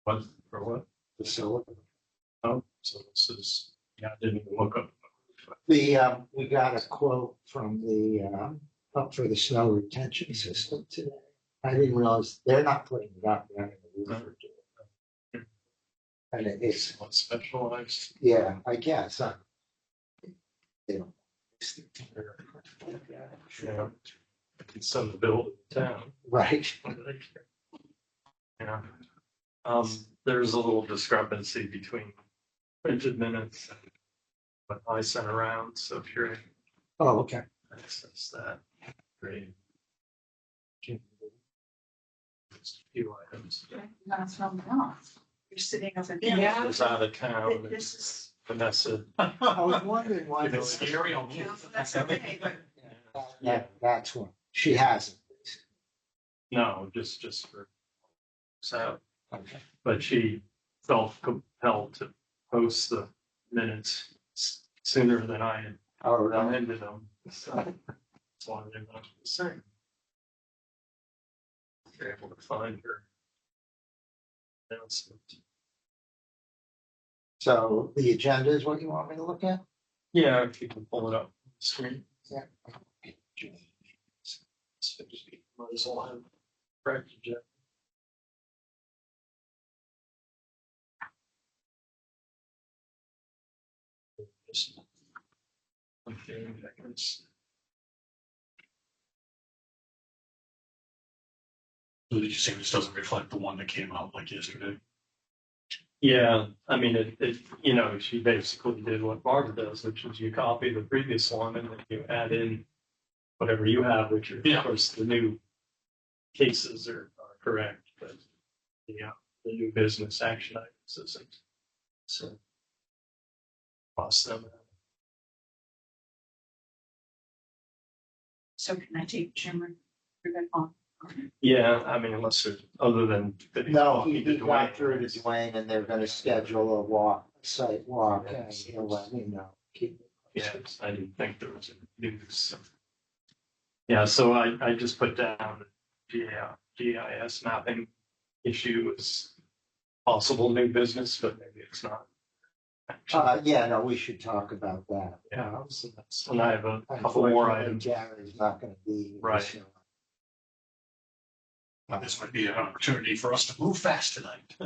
What, for what? facility. Oh, so this is, yeah, I didn't even look up. We got a quote from up for the snow retention system today. I didn't realize they're not putting it up, they're having a roofer do it. And it's, What specialized? yeah, I guess, they don't. Yeah. I can send the bill to the town. Right, Yeah. There's a little discrepancy between printed minutes and what I sent around, so if you're oh, okay. access that, great. Just a few items. That's from now. You're sitting over there. Yeah. I was out of town. This is. Vanessa. I was wondering why. If it's scary, I'll Yeah, that's okay, but That's one, she hasn't. No, just for, so, Okay. but she felt compelled to post the minutes sooner than I had Oh, really? amended them. So that's why they're not the same. You're able to find her announcement. So the agenda is what you want me to look at? Yeah, if you can pull it up on the screen. Yeah. Might as well have correct agenda. Okay, I can see. So did you say this doesn't reflect the one that came out like yesterday? Yeah, I mean, she basically did what Barbara does, which is you copy the previous one and then you add in whatever you have, which are, Yeah. of course, the new cases are correct, but the new business action items isn't. So cross them out. so can I take Jim or that on? Yeah, I mean, unless there's, other than. that he's No, talking he to got Dwayne. through to Dwayne and they're gonna schedule a site walk, and he'll let me know. Keep it Yeah, posted. I didn't think there was any news. Yeah, so I just put down the GIS mapping issue as possible new business, but maybe it's not. Yeah, no, we should talk about that. Yeah, so that's, and I have a couple more Unfortunately, items. Gary's not gonna be. Right. so- Now, this might be an opportunity for us to move fast tonight.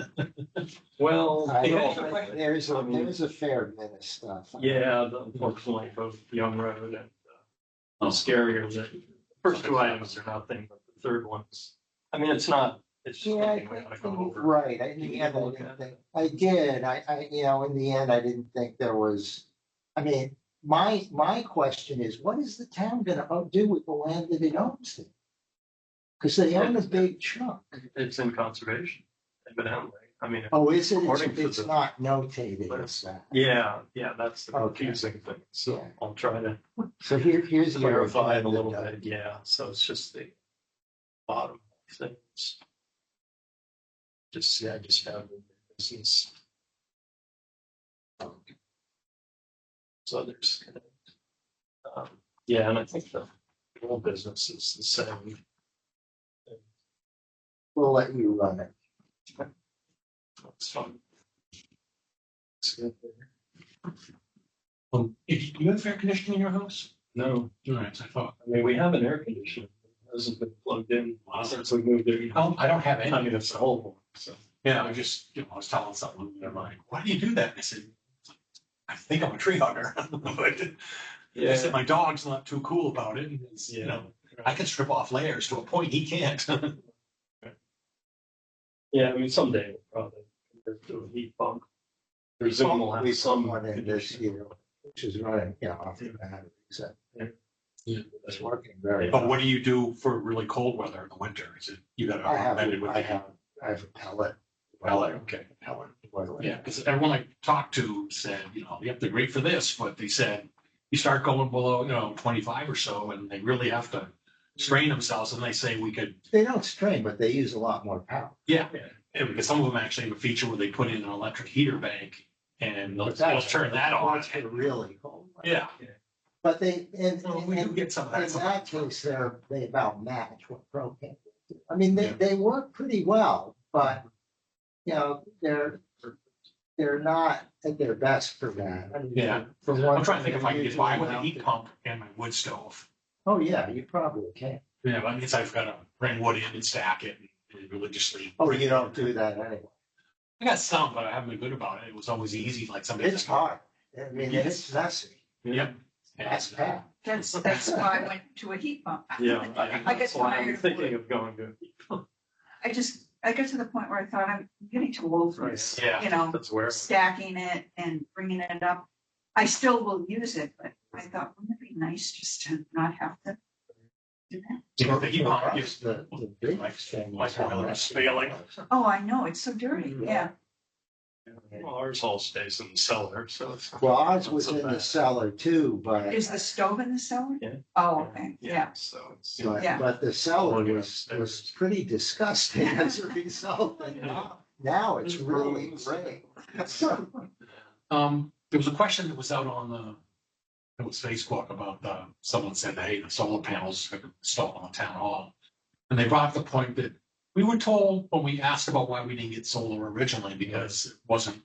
Well, There's a fair bit of stuff. yeah, unfortunately, both Young Road and Scarier, the first two items are nothing, but the third one's, I mean, it's not, it's just Yeah, something we gotta go over. right, in the end, I look didn't at think, I did, in the end, I didn't think there was, I mean, my question is, what is the town gonna do with the land that it owns? Because they own a big chunk. It's in conservation, evidently. I mean, Oh, is it? According to It's the- not notated as that. yeah, that's the Okay. confusing thing. So Yeah. I'll try to So here's the. clarify it a little agenda. bit. Yeah, so it's just the bottom things. Just have the business. So there's, yeah, and I think the whole business is the same. We'll let you run it. It's fun. It's good there. Do you have air conditioning in your house? No, All right, I thought. I mean, we have an air conditioner. It hasn't been plugged in since we moved in. I don't have any. I mean, it's the whole one, so. Yeah, I just, I was telling someone, they're like, why do you do that? I said, I think I'm a tree hugger. But I said, my dog's not too cool about it. And it's, I can strip off layers to a point he can't. Yeah, I mean, someday we'll probably convert to a heat pump. Presume we'll We have put some one in this conditioning. year, which is running, off the battery, so Yeah. it's working very But well. what do you do for really cold weather in the winter? Is it, you got I to have, amend it with I have a pellet. okay. Pellet boiler. Yeah, because everyone I talked to said, yep, they're great for this, but they said you start going below, 25 or so, and they really have to strain themselves. And they say we could, They don't strain, but they use a lot more power. yeah, because some of them actually have a feature where they put in an electric heater bank and they'll turn that on. That's for really cold. Yeah. But they, in Well, we do get some of that. that case, they about match what propane. I mean, Yeah. they work pretty well, but, you know, they're not at their best for that. I mean, Yeah. For one. I'm trying to think if I can get by with a usually heat pump and my wood stove. Oh, yeah, you probably can. Yeah, but I mean, I've got to bring wood in and stack it and religiously. Oh, you don't do that anyway. I got some, but I haven't been good about it. It was always easy, like somebody. It's hard. I mean, Yes. it's messy. Yep. That's bad. That's why I went to a heat pump. Yeah, I get that's why tired I'm of thinking of going to. I got to the point where I thought I'm getting too old for this, Yeah. you know, That's where. stacking it and bringing it up. I still will use it, but I thought, wouldn't it be nice just to not have to do that? You know, the heat For pump us, gives the big like thing like is how boiler is messy failing. it was. Oh, I know, it's so dirty, yeah. Well, ours all stays in the cellar, so it's. Well, ours not was so in the bad. cellar too, but. Is the stove in the cellar? Yeah. Oh, okay, yeah. So it's. But, Yeah. but the cellar Well, yeah, was upstairs. pretty disgusting as a result. And now it's really great. There was a question that was out on it was Facebook about someone said, hey, the solar panels are installed on the town hall. And they brought up the point that we were told when we asked about why we didn't get solar originally because it wasn't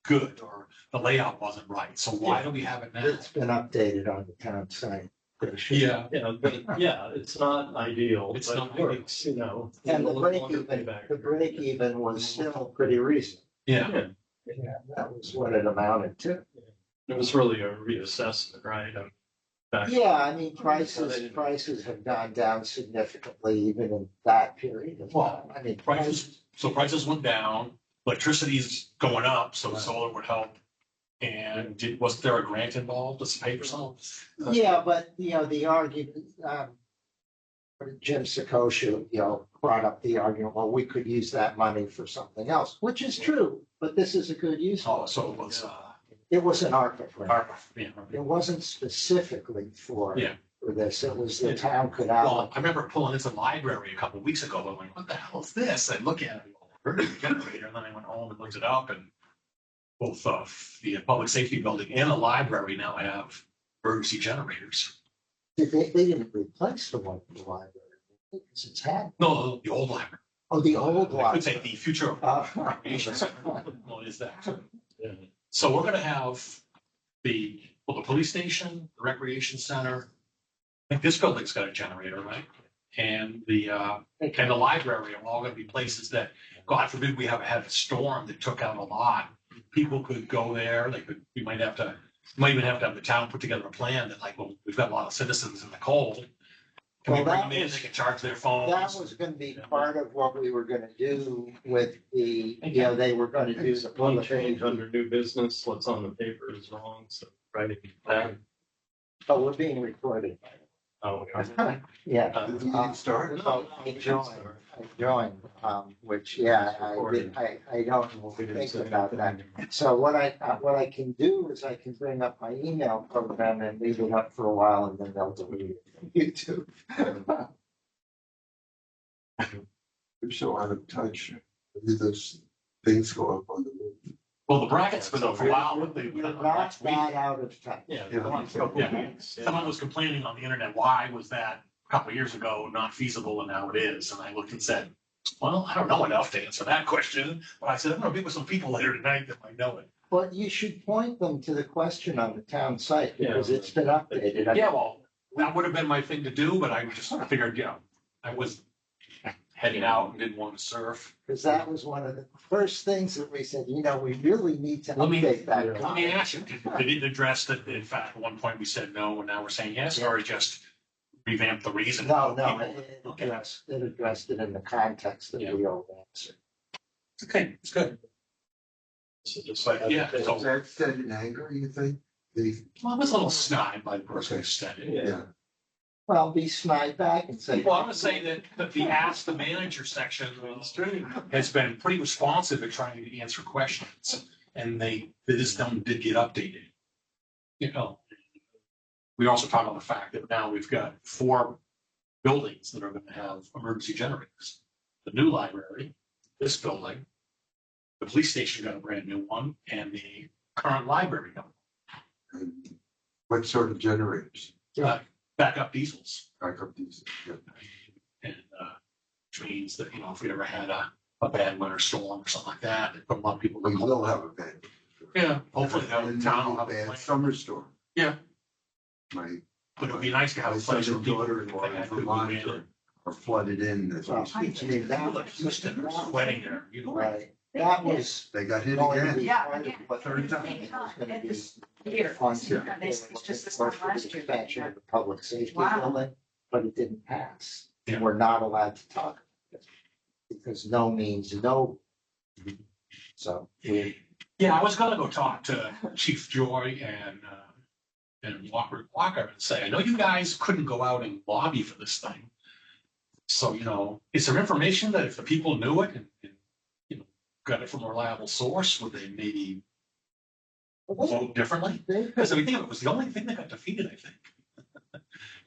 good or the layout wasn't right. So why do we have it now? It's been updated on the town site. They should. Yeah, Yeah, but yeah, it's not ideal. It's but not it works, you know. And the A little break longer even, payback. the break even was still pretty reasonable. yeah. Yeah, Yeah, that was what it amounted to. it was really a reassessment, right? Back- Yeah, I mean, prices have gone down significantly even in that period of time. I mean, Prices went down, electricity's going up, so solar would help. And wasn't there a grant involved to pay for some? Yeah, but, you know, the argument, Jim Sakosha, you know, brought up the argument, well, we could use that money for something else, which is true, but this is a good use. Oh, for it. so it was, It was an ARPA grant. yeah. It wasn't specifically for Yeah. this. It was the town could Well, allocate. I remember pulling into the library a couple of weeks ago, but I'm like, what the hell is this? I look at it, heard of the generator, and then I went home and looked it up, and both the public safety building and the library now have emergency generators. They didn't replace the one in the library. Because it's had, No, the old library. oh, the old I could say library. the future of recreation center. Well, is that? Yeah. So we're gonna have the police station, the recreation center. I think this building's got a generator, right? And the library are all gonna be places that, God forbid, we had a storm that took out a lot. People could go there, we might even have to have the town put together a plan that like, well, we've got a lot of citizens in the cold. Can we Well, bring that them in, was- they can charge their phones? That was gonna be part of what we were gonna do with the, you know, they were gonna do the One public. change under new business, what's on the paper is wrong, so writing that. Oh, we're being recorded. Oh, Yeah. Did we even start? So I joined, which, yeah, I don't think about that. So what I can do is I can bring up my email program and leave it up for a while and then they'll delete it from YouTube. We're so out of touch. Those things go up on the move. Well, the bracket's been up for a while, but they. You're not that out of touch. Yeah. the last couple of weeks. Someone was complaining on the internet, why was that a couple of years ago not feasible and now it is? And I looked and said, well, I don't know enough to answer that question, but I said, I'm gonna be with some people later tonight that might know it. But you should point them to the question on the town site because it's been updated. Yeah, well, that would have been my thing to do, but I just figured, I was heading out and didn't want to surf. Because that was one of the first things that we said, you know, we really need to Let me- update that. Let me ask you, did it address that, in fact, at one point we said no, and now we're saying yes, or just revamp the reason? No, People- it Okay. addressed it in the context of Yeah. the old answer. Okay, it's good. So just But, yeah, Is so, that said in anger, you think? They, well, I was a little snide by the person who said it. yeah. Well, be snide back and say. Well, I'm gonna say that the Ask the Manager section has been pretty responsive at trying to answer questions, and this did get updated. You know, we also talked about the fact that now we've got 4 buildings that are gonna have emergency generators. The new library, this building, the police station got a brand new one, and the current library got And what sort of generators? backup diesels. Backup diesel. Yeah. And which means that, if we ever had a a bad winter storm or something like that. They put a lot of people. We will have a bad. Yeah, hopefully that And town will maybe have a a bad plan. summer storm. Yeah, My, but it would be nice to have my a son place where and people. daughter-in-law they in had good Vermont wind. are flooded in as we Well, speak. I mean, that People are used to sweating there, you know. Right, that was. They got hit going to again. be Yeah, part of again, what third they're time. doing. It was gonna At be this year. funds Yeah, that it's they were just this looking time for last the year. expansion of the public safety Wow. building, but it didn't pass. Yeah. And we're not allowed to talk about it because no means no. So we, Yeah, I was gonna go talk to Chief Joy and Walker and say, I know you guys couldn't go out and lobby for this thing. So, you know, is there information that if the people knew it and you know, got it from a reliable source, would they maybe vote differently? they Because I mean, think of it, was the only thing that got defeated, I think.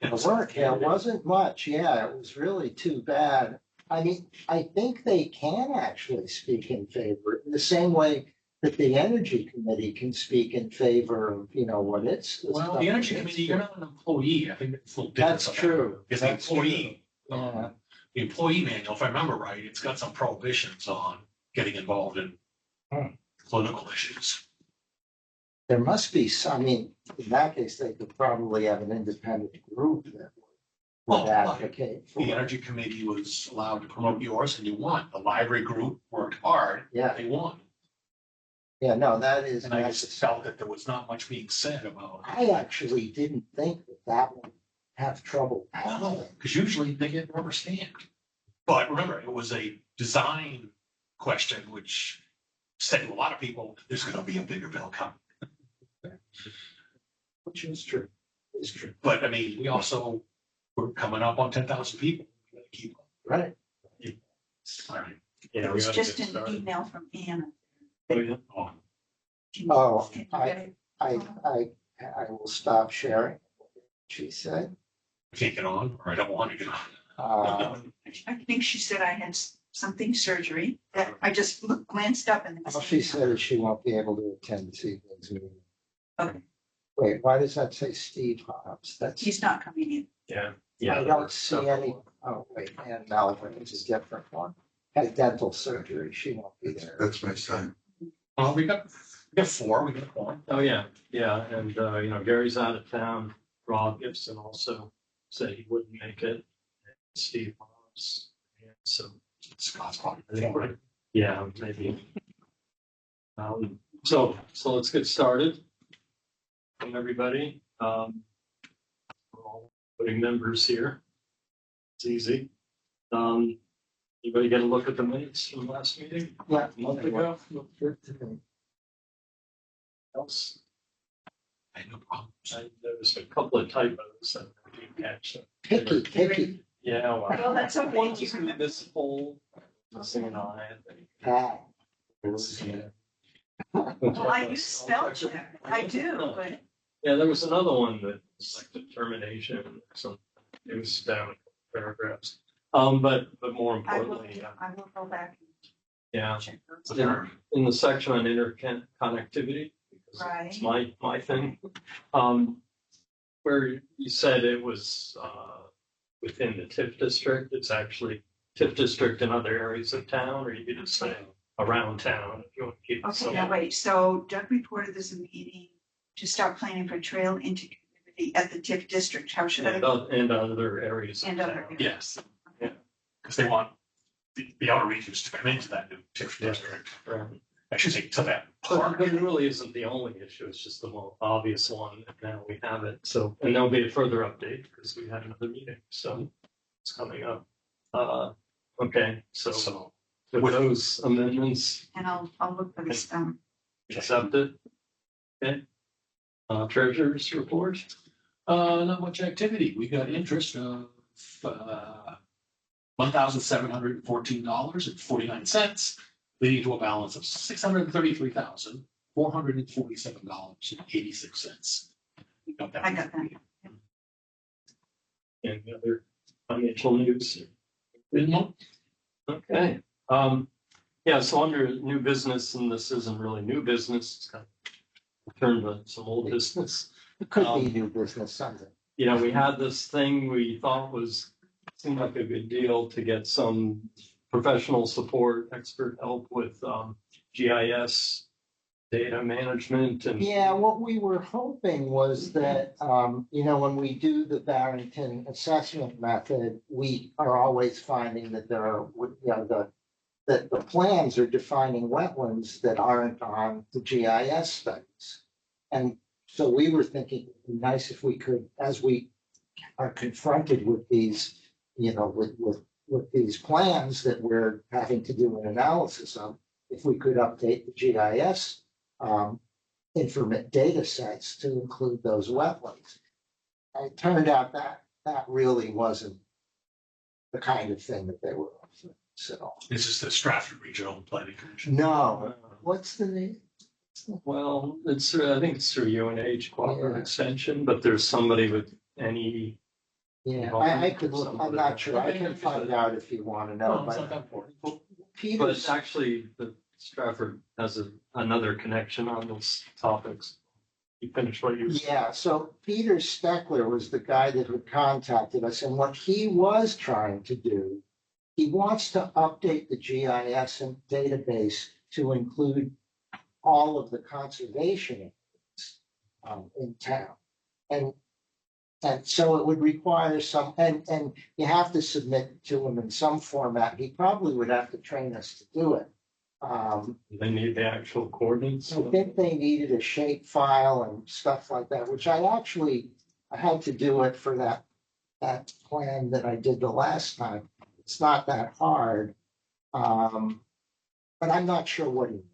The work, yeah, it wasn't much, yeah, it was really too bad. I mean, I think they can actually speak in favor, in the same way that the Energy Committee can speak in favor of, you know, what it's. Well, the Energy Committee, you're not an employee. I think it's a little different. That's true. Because the That's employee, Yeah. the employee manual, if I remember right, it's got some prohibitions on getting involved in Hmm. political issues. There must be some, I mean, in that case, they could probably have an independent group that Well, would advocate for the it. Energy Committee was allowed to promote yours and you won. The library group worked hard. Yeah. They won. Yeah, no, that is And I just necessary. felt that there was not much being said about. I actually didn't think that that would have trouble passing. Because usually they get rubber stamped. But remember, it was a design question, which said to a lot of people, there's going to be a bigger bill coming. Which is true, is true, But I mean, we also, we're coming up on 10,000 people. We gotta keep. right? All right. Yeah, It we was gotta just get an started. email from Anna. Oh, yeah. Oh, Can you- Oh, can you get it? I will stop sharing, she said. I can't get on, or I don't want to get on. Um, I think she said I had something surgery that I just glanced up and. All she said is she won't be able to attend this evening's meeting. Okay. Wait, why does that say Steve Hobbs? That's, He's not coming in. Yeah. Yeah. I don't see any, oh, wait, Ann Melvin is a different one. Had dental surgery, she won't be there. That's my son. Well, we got 4, we got 1. Oh, yeah, yeah, and, you know, Gary's out of town. Rob Gibson also said he wouldn't make it. Steve Hobbs. Yeah, so, Scott's probably. I think we're, yeah, maybe. So let's get started. From everybody, we're all putting members here. It's easy. Anybody get a look at the minutes from last meeting? Yeah. A month ago? Else? I had no problem. I noticed a couple of typos that I didn't catch. Picky, Yeah, well. Well, that's okay. One was municipal, missing an I, I think. Pat. Well, I use spell check. I do, but Yeah, there was another one that was like determination, some, it was down paragraphs. But more I will, importantly, I will go back yeah, and check those. in the section on interconnectivity, because Right. it's my thing. Where you said it was, within the TIF district, it's actually TIF district in other areas of town, or you could just say around town, if you want to keep it Okay, simple. now wait, so Doug reported there's a meeting to start planning for trail into community at the TIF district. How should I? And other areas of And other town. areas. Yes. Because they want the outer regions to come into that new TIF Yeah. district. Right. I should say to that But park. but it really isn't the only issue, it's just the more obvious one, and now we have it, so, and there'll be a further update, because we had another meeting, so it's coming up. Okay, so So, with those amendments And I'll look for this, accepted. Okay. Treasurer's report, not much activity. We got interest of $1,714.49, leading to a balance of $633,447.86. I got that. and the other financial news. No, Okay, yeah, so under new business, and this isn't really new business, it's kind of turned to some old business. It could be new business Sunday. You know, we had this thing we thought seemed like a good deal to get some professional support, expert help with GIS data management and. Yeah, what we were hoping was that, when we do the Barrington assessment method, we are always finding that there are, that the plans are defining wetlands that aren't on the GIS studies. And so we were thinking it'd be nice if we could, as we are confronted with these, with these plans that we're having to do an analysis of, if we could update the GIS data sets to include those wetlands. And it turned out that that really wasn't the kind of thing that they were offering. So This is the Stratford Regional Planning Commission. no, what's the name? Well, I think it's through UNH Cooperative Yeah. Extension, but there's somebody with any. Yeah, I could look, I'm not sure. I can find out if you want to know. No, it's not But that important. But Peter's, actually, the Stratford has another connection on those topics. You finish what you. yeah, so Peter Steckler was the guy that had contacted us, and what he was trying to do, he wants to update the GIS and database to include all of the conservation areas in town. And so it would require some, and you have to submit to him in some format. He probably would have to train us to do it. They need the actual coordinates. I think they needed a shape file and stuff like that, which I had to do it for that plan that I did the last time. It's not that hard. But I'm not sure what he needs.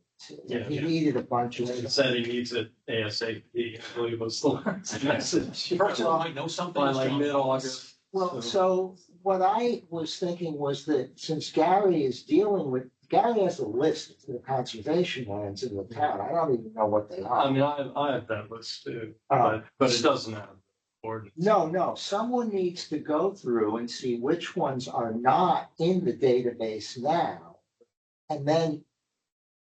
Yeah. He needed a bunch of He it. said he needs it ASAP, I believe was the last message. The person who might know something. By is like John mid-August. Well, so what I was thinking was that since Gary has a list of the conservation lands in the town. I don't even know what they I are. mean, I have that list too, Uh, but it doesn't have coordinates. No, someone needs to go through and see which ones are not in the database now. And then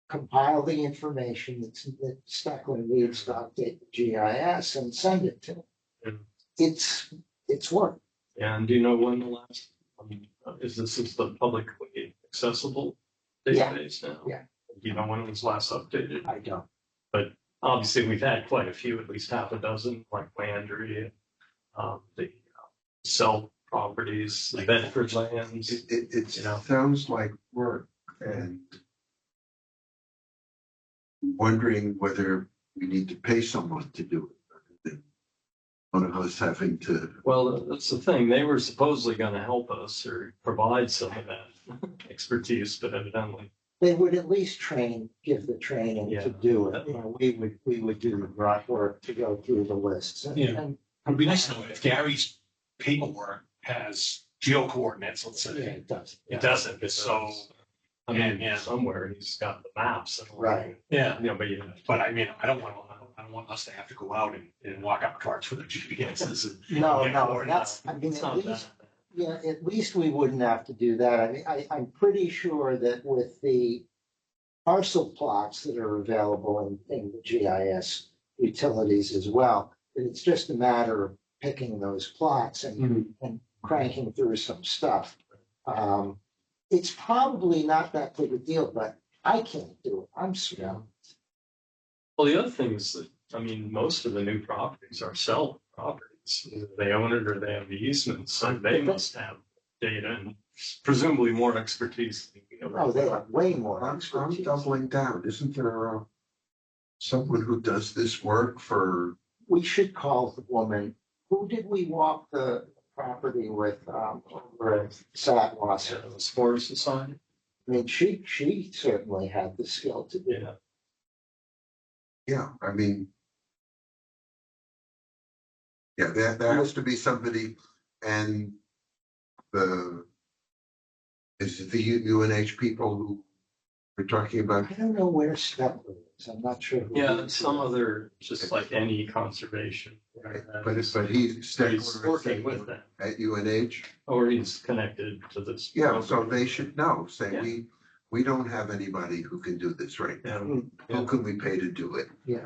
compile the information that Steckler needs to update the GIS and send it to him. It's work. Yeah, and do you know when the last, is the publicly accessible Yeah. database now? Yeah. Do you know when it was last updated? I don't. Obviously, we've had quite a few, at least half a dozen, like Landry, the Cell properties, the Bedford lands. It You know. sounds like work and wondering whether we need to pay someone to do it. Rather than one of us having to. Well, that's the thing. They were supposedly going to help us or provide some of that expertise, but evidently. They would at least give the training Yeah. to do it. We would do the grunt work to go through the lists. And It'd be nice to know if Gary's paperwork has geo coordinates, let's yeah, say. it does. It doesn't, It so, does. I mean, Yeah. somewhere he's got the maps. And all. Right. yeah. But I mean, I don't want us to have to go out and walk up carts for the GPSs and. No, Yeah, no, or that's, I mean, it's at not least, that. yeah, at least we wouldn't have to do that. I mean, I'm pretty sure that with the parcel plots that are available in the GIS utilities as well, that it's just a matter of picking those plots and cranking through some stuff. It's probably not that big a deal, but I can't do it. I'm swamped. Well, the other thing is that, I mean, most of the new properties are cell properties. Either they own it or they have the easements, so they must have data and presumably more expertise. Than we know. Oh, they have way more I'm expertise. doubling down. Isn't there someone who does this work for? We should call the woman. Who did we walk the property with, over at Satwasser? The Sports Society. I mean, she certainly had the skill to do it. Yeah. Yeah, I mean. Yeah, there has to be somebody, and is it the UNH people who we're talking about? I don't know where Steckler is. I'm not sure. who Yeah, he it's is. some other, just like any conservation. But he's He's working with them, at UNH. or he's connected to this. Yeah, so they should know, say, Yeah. we don't have anybody who can do this right now. Hmm, Who can we pay to do it? Yeah,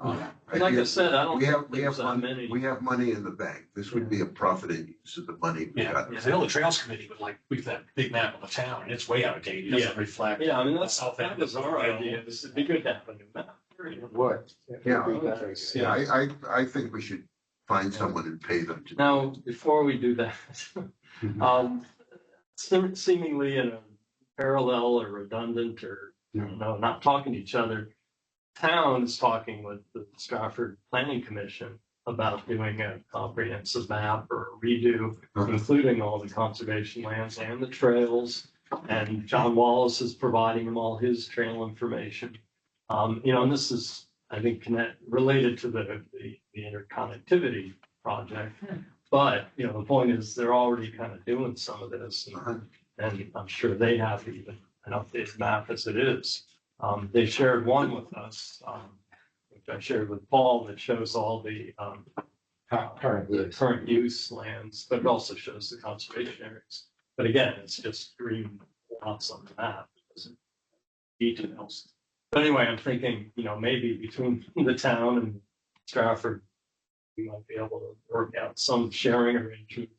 Like I said, I don't We have, think we have, there's that mon- many. we have money in the bank. This would be a profited use of the money we Yeah, got. the Village Trails Committee would like, we've that big map of the town, and it's way out of date, it doesn't Yeah. reflect. Yeah, I mean, South that was our End. idea. This would be good to have a new map. Would. Yeah. Yeah. I think we should find someone and pay them to. Now, before we do that, seemingly in a parallel or redundant or, no, not talking to each other, town is talking with the Stratford Planning Commission about doing a comprehensive map or a redo, including all the conservation lands and the trails. And John Wallace is providing them all his trail information. And this is, I think, related to the interconnectivity project. But, the point is they're already kind of doing some of this. And I'm sure they have even an updated map as it is. They shared one with us, which I shared with Paul, that shows all the current use lands, but it also shows the conservation areas. But again, it's just green lots on the map. It doesn't details. But anyway, I'm thinking, maybe between the town and Stratford, we might be able to work out some sharing arrangement.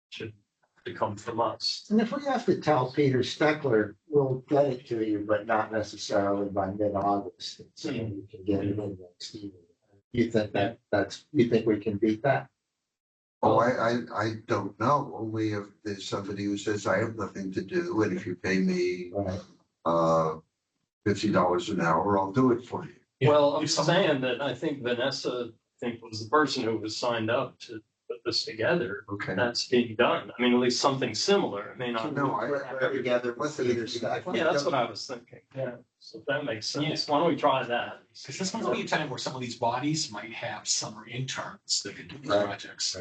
Should have to come from us. And if we have to tell Peter Steckler, we'll get it to you, but not necessarily by mid-August. So you can get it in next year. You think you think we can beat that? Oh, I don't know. Only if there's somebody who says I have nothing to do, and if you pay me Right. $50 an hour, I'll do it for you. Yeah, Well, I'm if someone- saying that I think Vanessa, was the person who was signed up to put this together. Okay. That's being done. I mean, at least something similar. I mean, No, I. Put together with Peter Steckler. yeah, that's what I was thinking. Yeah. So that makes sense. Why don't we try that? Because this might be a time where some of these bodies might have summer interns that can do these Right. projects.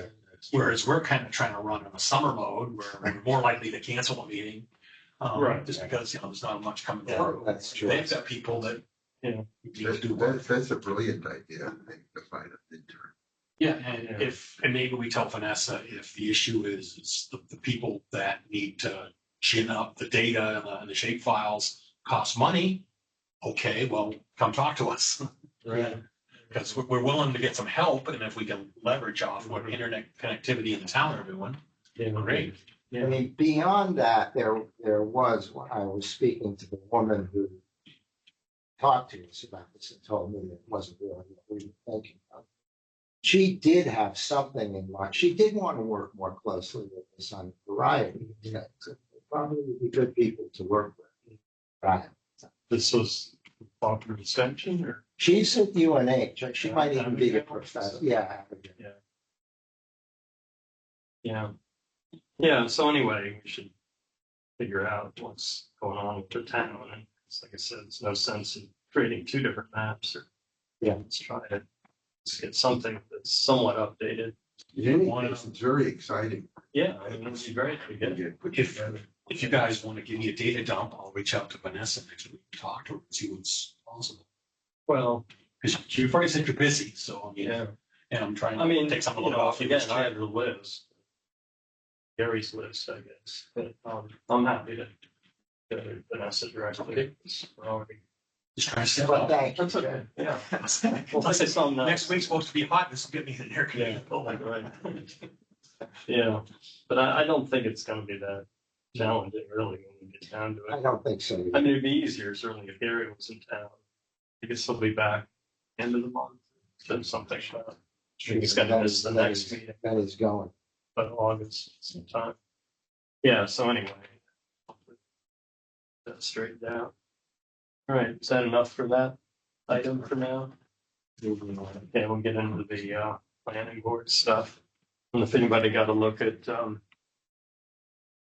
Whereas we're kind of trying to run in a summer mode where we're more likely to cancel a meeting. Right. Just because, there's not much coming Yeah, through. that's true. They've got people that. Yeah. Need to do work. That's a brilliant idea, I think, to find an intern. Yeah, and maybe we tell Vanessa if the issue is the people that need to chin up the data and the shape files cost money. Okay, well, come talk to us. Right. Because we're willing to get some help, and if we can leverage off what internet connectivity in the town are doing, great. I mean, beyond that, there was, when I was speaking to the woman who talked to us about this and told me that it wasn't really what we were thinking of. She did have something in mind. She did want to work more closely with us on a variety of things. Probably would be good people to work with. Right. This was Faulkner Extension or? She's at UNH. She might even be a professor. Yeah. Yeah. Yeah. So anyway, we should figure out what's going on with the town. And like I said, there's no sense in creating two different maps. Let's try to get something that's somewhat updated. It's very exciting. Yeah, I mean, it'd be great to get it. If you guys want to give me a data dump, I'll reach out to Vanessa next week and talk to her and see what's possible. Well, Because she probably said you're busy, so I mean, yeah. and I'm trying I mean, to take some a little off. again, I have the list. Gary's list, I guess, but I'm happy to go to Vanessa directly. We're already. Just trying to set But up. thank you. That's okay, yeah. Well, I'll say something else. next week's supposed to be hot. This will get me in there. Yeah, right. Yeah, but I don't think it's gonna be that challenging really when we get down to I it. don't think so. I mean, it'd be easier certainly if Gary was in town. I guess he'll be back end of the month, so something. He's gonna miss the next meeting, That is going. but August sometime. Yeah, so anyway. That's straightened out. All right, is that enough for that item for now? Moving on. Okay, we'll get into the planning board stuff. And if anybody got a look at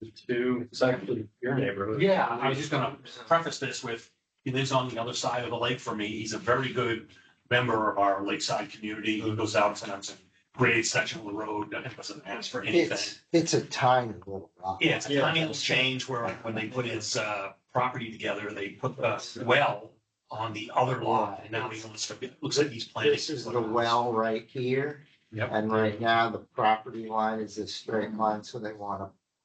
it's actually your neighborhood. Yeah, I was just gonna preface this with, he lives on the other side of the lake from me. He's a very good member of our lakeside community. He goes out sometimes and grades section of the road, and doesn't ask for anything. It's a tiny little rock. Yeah, it's a tiny little change where when they put his property together, they put the well on the other lot, and now he wants to, it looks like he's planning. This is the well right here. Yep. And right now, the property line is a straight line, so they want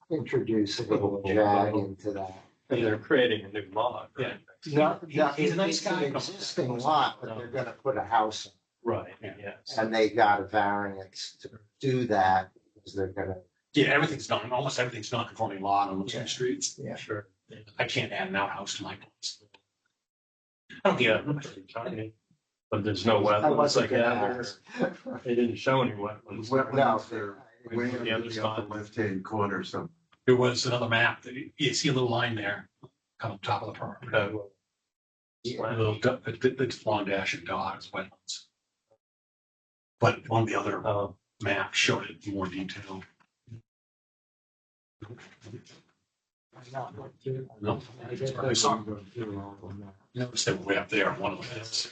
to introduce a little jag into that. And they're creating a new lot, right? No, no, He's a nice it's an guy. existing lot, but they're gonna put a house in. Right, Yeah. yes. And they got a variance to do that because they're gonna, Yeah, everything's done, almost everything's non-conforming lot on those Yeah. two streets. yeah. Sure. Yeah. I can't add an outhouse to my place. I don't get it. Tiny. But there's no I wetlands, wasn't like, gonna yeah, ask. they didn't show any wetlands. Wetlands are way On the on other the upper side. left-hand corner, so. There was another map that you see a little line there, kind of top of the property. A little, it's long dash and dot is wetlands. But one of the other maps showed it in more detail. No, I saw, noticed they were way up there on one of the maps.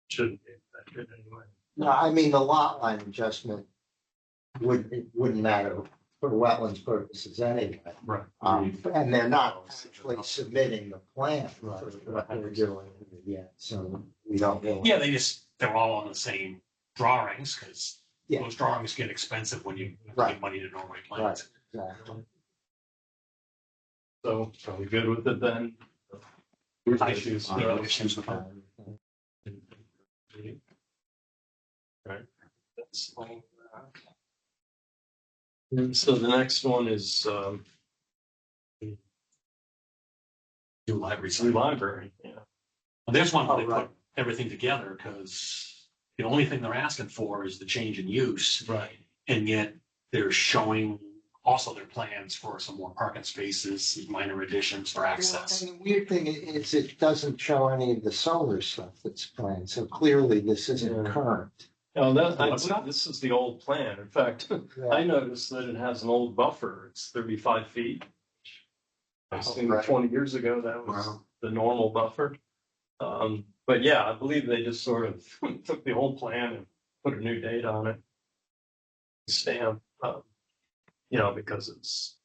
Shouldn't be affected anyway. No, I mean, the lot line adjustment it wouldn't matter for wetlands purposes anyway. Right. And they're not actually submitting the plan for Right. what they're doing yet, so we don't really. Yeah, they're all on the same drawings, because Yeah. those drawings get expensive when you Right. give money to Norway Right, plans. exactly. So are we good with it then? Issues. No issues with that. Right. That's all. And so the next one is New library new site. library. Yeah. Well, there's one where they Oh, right. put everything together, because the only thing they're asking for is the change in use. Right. And yet they're showing also their plans for some more parking spaces, minor additions for access. And the weird thing is it doesn't show any of the solar stuff that's planned, so clearly this isn't Yeah. current. Oh, I What's believe this is the old plan. In fact, I noticed that it has an old buffer. It's 35 feet. I assume right. 20 years ago that was Wow. the normal buffer. But yeah, I believe they just sort of took the old plan and put a new date on it. Stamp, because it's.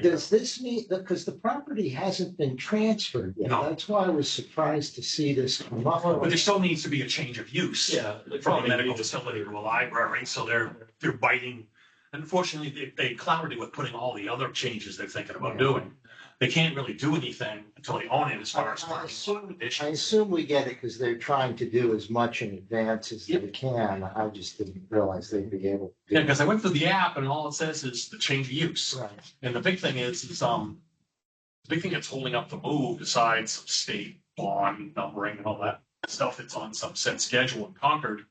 Does this mean, because the property hasn't been transferred yet, No. that's why I was surprised to see this come up. But there still needs to be a change of use. Yeah. they From a probably medical need to- facility to a library, so they're biting. Unfortunately, they clouded with putting all the other changes they're thinking about doing. They can't really do anything until they own it as far as I parking lot assume- I additions. assume we get it because they're trying to do as much in advance as they can. I just didn't realize they'd be able to. Yeah, do because I went through the app and all it says is the change of use. Right. And the big thing is the big thing that's holding up the move, besides state bond numbering and all that stuff that's on some set schedule in Concord,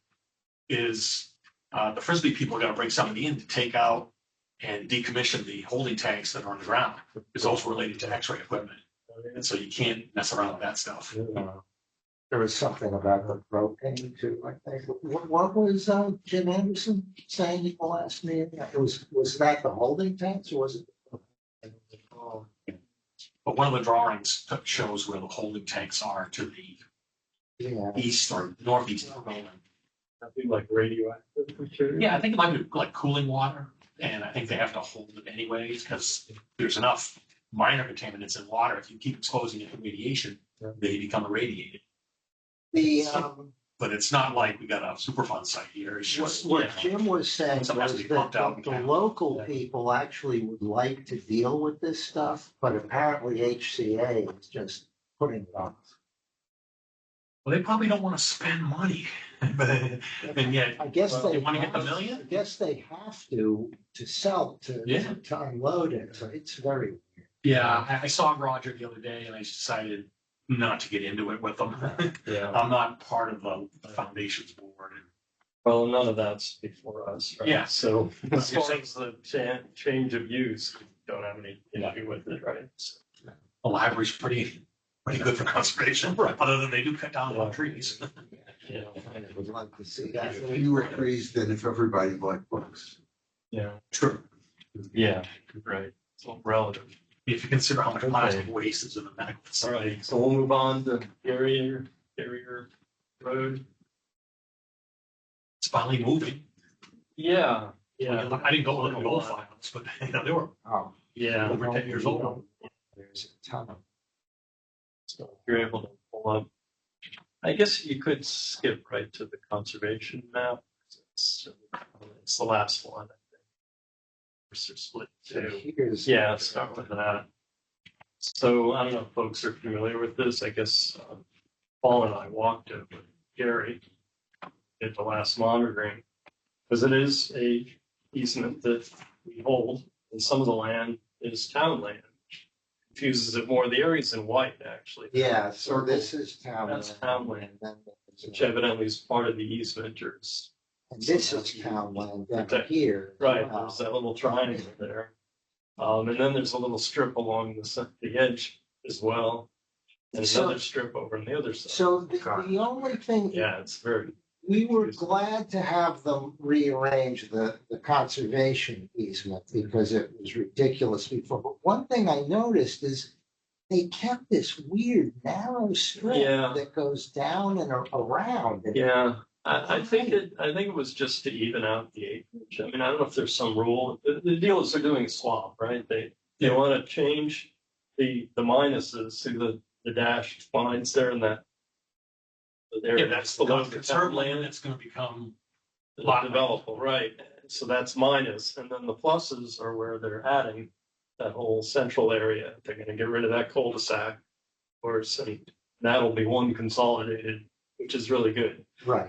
is the Frisbee people are gonna bring somebody in to take out and decommission the holding tanks that are on the ground, because those are related to X-ray equipment. And so you can't mess around with that stuff. There was something about the propane too, I think. What was Jim Anderson saying at the last meeting? Was that the holding tanks or was it? But one of the drawings shows where the holding tanks are to the Yeah. east or northeast of the building. Nothing like radioactive material. Yeah, I think it might be like cooling water, and I think they have to hold it anyways, because there's enough minor contaminants in water. If you keep exposing it to radiation, they become irradiated. But it's not like we got a Superfund site here. It's just, What Jim was saying Something has was to be pumped out that and the counted. local people actually would like to deal with this stuff, but apparently HCA is just putting it off. well, they probably don't want to spend money, and yet I guess Well, they wanna get the have- million? I guess they have to sell Yeah. to unload it, so it's very. yeah, I saw Roger the other day, and I decided not to get into it with them. Yeah. I'm not part of the foundation's board. Well, none of that's before us, right? Yeah. So as You're far saying- as the change of use, we don't have any issue with it, right? So, The library's pretty good for conservation, other than they do cut down a lot of trees. yeah. I would like to see that. Fewer trees than if everybody liked books. Yeah. True. Yeah. Right. It's all relative. If you consider how much plastic waste is in the medical All facility. right. So we'll move on to Carrier Road. It's finally moving. Yeah. Yeah. I didn't go look at the old files, but they were Oh, Yeah. over 10 years old. there's a ton of. So if you're able to pull up, I guess you could skip right to the conservation map. It's the last one, I think. They're split two. Here's. Yeah, start with that. So I don't know if folks are familiar with this. I guess Paul and I walked it with Gary at the last monitoring, because it is a easement that we hold, and some of the land is town land. Confuses it more. The area's in white, actually. Yeah, so this is town. That's land, town land. and then there's, Which evidently is part of the easement, or and this is town land down Protect- here. as right. well. There's that little triangle there, and then there's a little strip along the edge as well, and So- another strip over on the other side. So the only thing. Yeah, it's very. We were glad to have them rearrange the conservation easement because it was ridiculous before. But one thing I noticed is they kept this weird narrow strip Yeah. that goes down and around. And Yeah, I think it was just to even out the acreage. I mean, I don't know if there's some rule. The deal is they're doing a swap, right? They want to change the minuses to the dashed lines there in that. There, Yeah, that's the below the conserved town land land. that's gonna become Lot developable, right? So that's minus, and then the pluses are where they're adding that whole central area. They're gonna get rid of that cul-de-sac. Of course, and that'll be one consolidated, which is really good. right.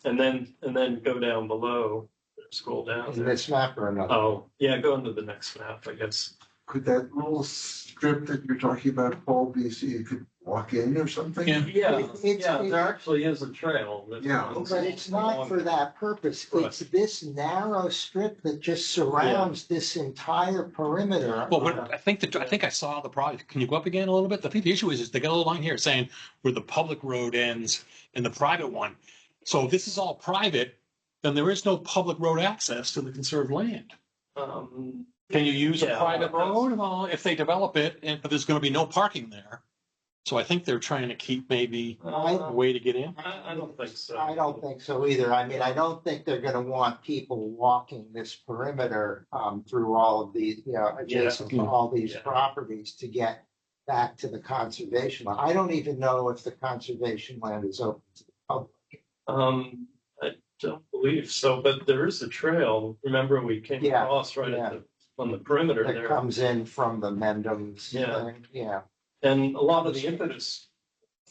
And then go down below, scroll down. In this map or another. Oh, yeah, go into the next map, I guess. Could that little strip that you're talking about, Paul, be, so you could walk in or something? Yeah. Yeah, there actually is a trail. that Yeah. runs But it's not along for that purpose. Right. It's this narrow strip that just surrounds this entire perimeter. Well, I think I saw the project. Can you go up again a little bit? I think the issue is they got a little line here saying where the public road ends and the private one. So if this is all private, then there is no public road access to the conserved land. Can you use a Yeah, private well, road? Well, if they develop it, but there's going to be no parking there. So I think they're trying to keep maybe a way to get in. I don't think so. I don't think so either. I mean, I don't think they're gonna want people walking this perimeter through all of these, adjacent to all these Yeah. properties to get back to the conservation land. I don't even know if the conservation land is open to the public. I don't believe so, but there is a trail. Remember, we came Yeah, across right yeah. at on the perimeter That there. comes in from the Mendham's Yeah. thing, yeah. And a lot of the impetus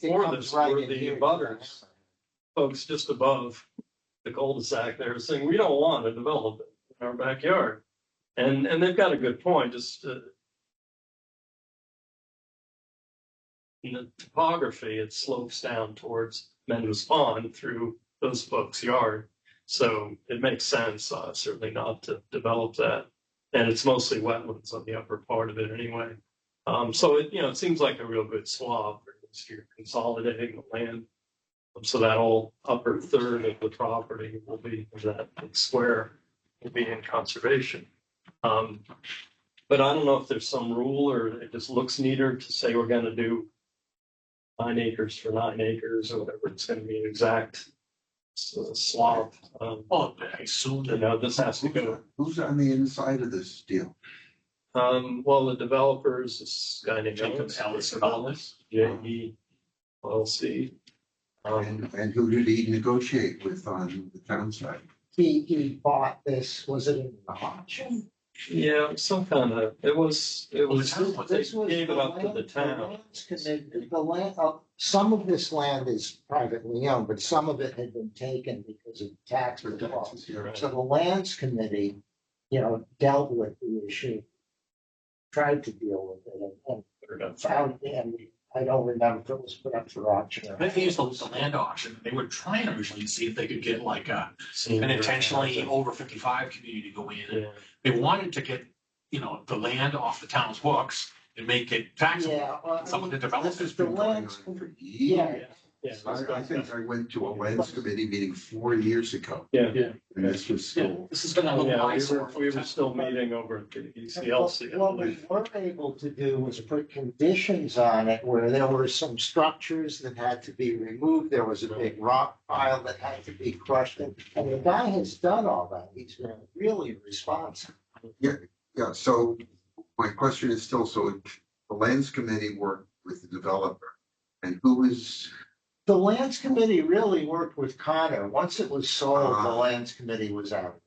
It for comes this right were in the here. butters, folks just above the cul-de-sac there saying, we don't want to develop it in our backyard. And they've got a good point, just in the topography, it slopes down towards Mendham's Pond through those folks' yard. So it makes sense, certainly not to develop that. And it's mostly wetlands on the upper part of it anyway. So it seems like a real good swap. You're consolidating the land. So that whole upper third of the property will be, that big square will be in conservation. But I don't know if there's some rule or it just looks neater to say we're gonna do 9 acres for 9 acres or whatever. It's gonna be an exact swap. Well, I assume This has to go. Who's on the inside of this deal? Well, the developers, this guy named Jacob Ellis Ellis Development, JE LLC. And who did he negotiate with on the town side? He bought this, was it in an auction? Yeah, some kind of, it was, they This was gave it the up to the land- town. lands committee- The land, some of this land is privately owned, but some of it had been taken because of tax For laws. taxes here? So the lands committee, dealt with the issue, tried to deal with it and found, and I don't remember if it was put up for auction or. I think they used the land auction. They were trying originally to see if they could get like an intentionally over 55 community to go in. Yeah. They wanted to get, the land off the town's books and make it taxable. Yeah, well, Someone to I mean, develop This has it. the been going on lands- for Yeah, years. Yeah. I think I went to a lands committee meeting 4 years ago, Yeah. and this was still. This has been a little Yeah, eyesore. we were still meeting over at the ECLC. I What we believe. were able to do was put conditions on it where there were some structures that had to be removed. There was a big rock pile that had to be crushed. And the guy has done all that. He's been really responsive. Yeah, so my question is still, so the lands committee worked with the developer, and who is, The lands committee really worked with Connor. Once it was sold, the lands committee was out.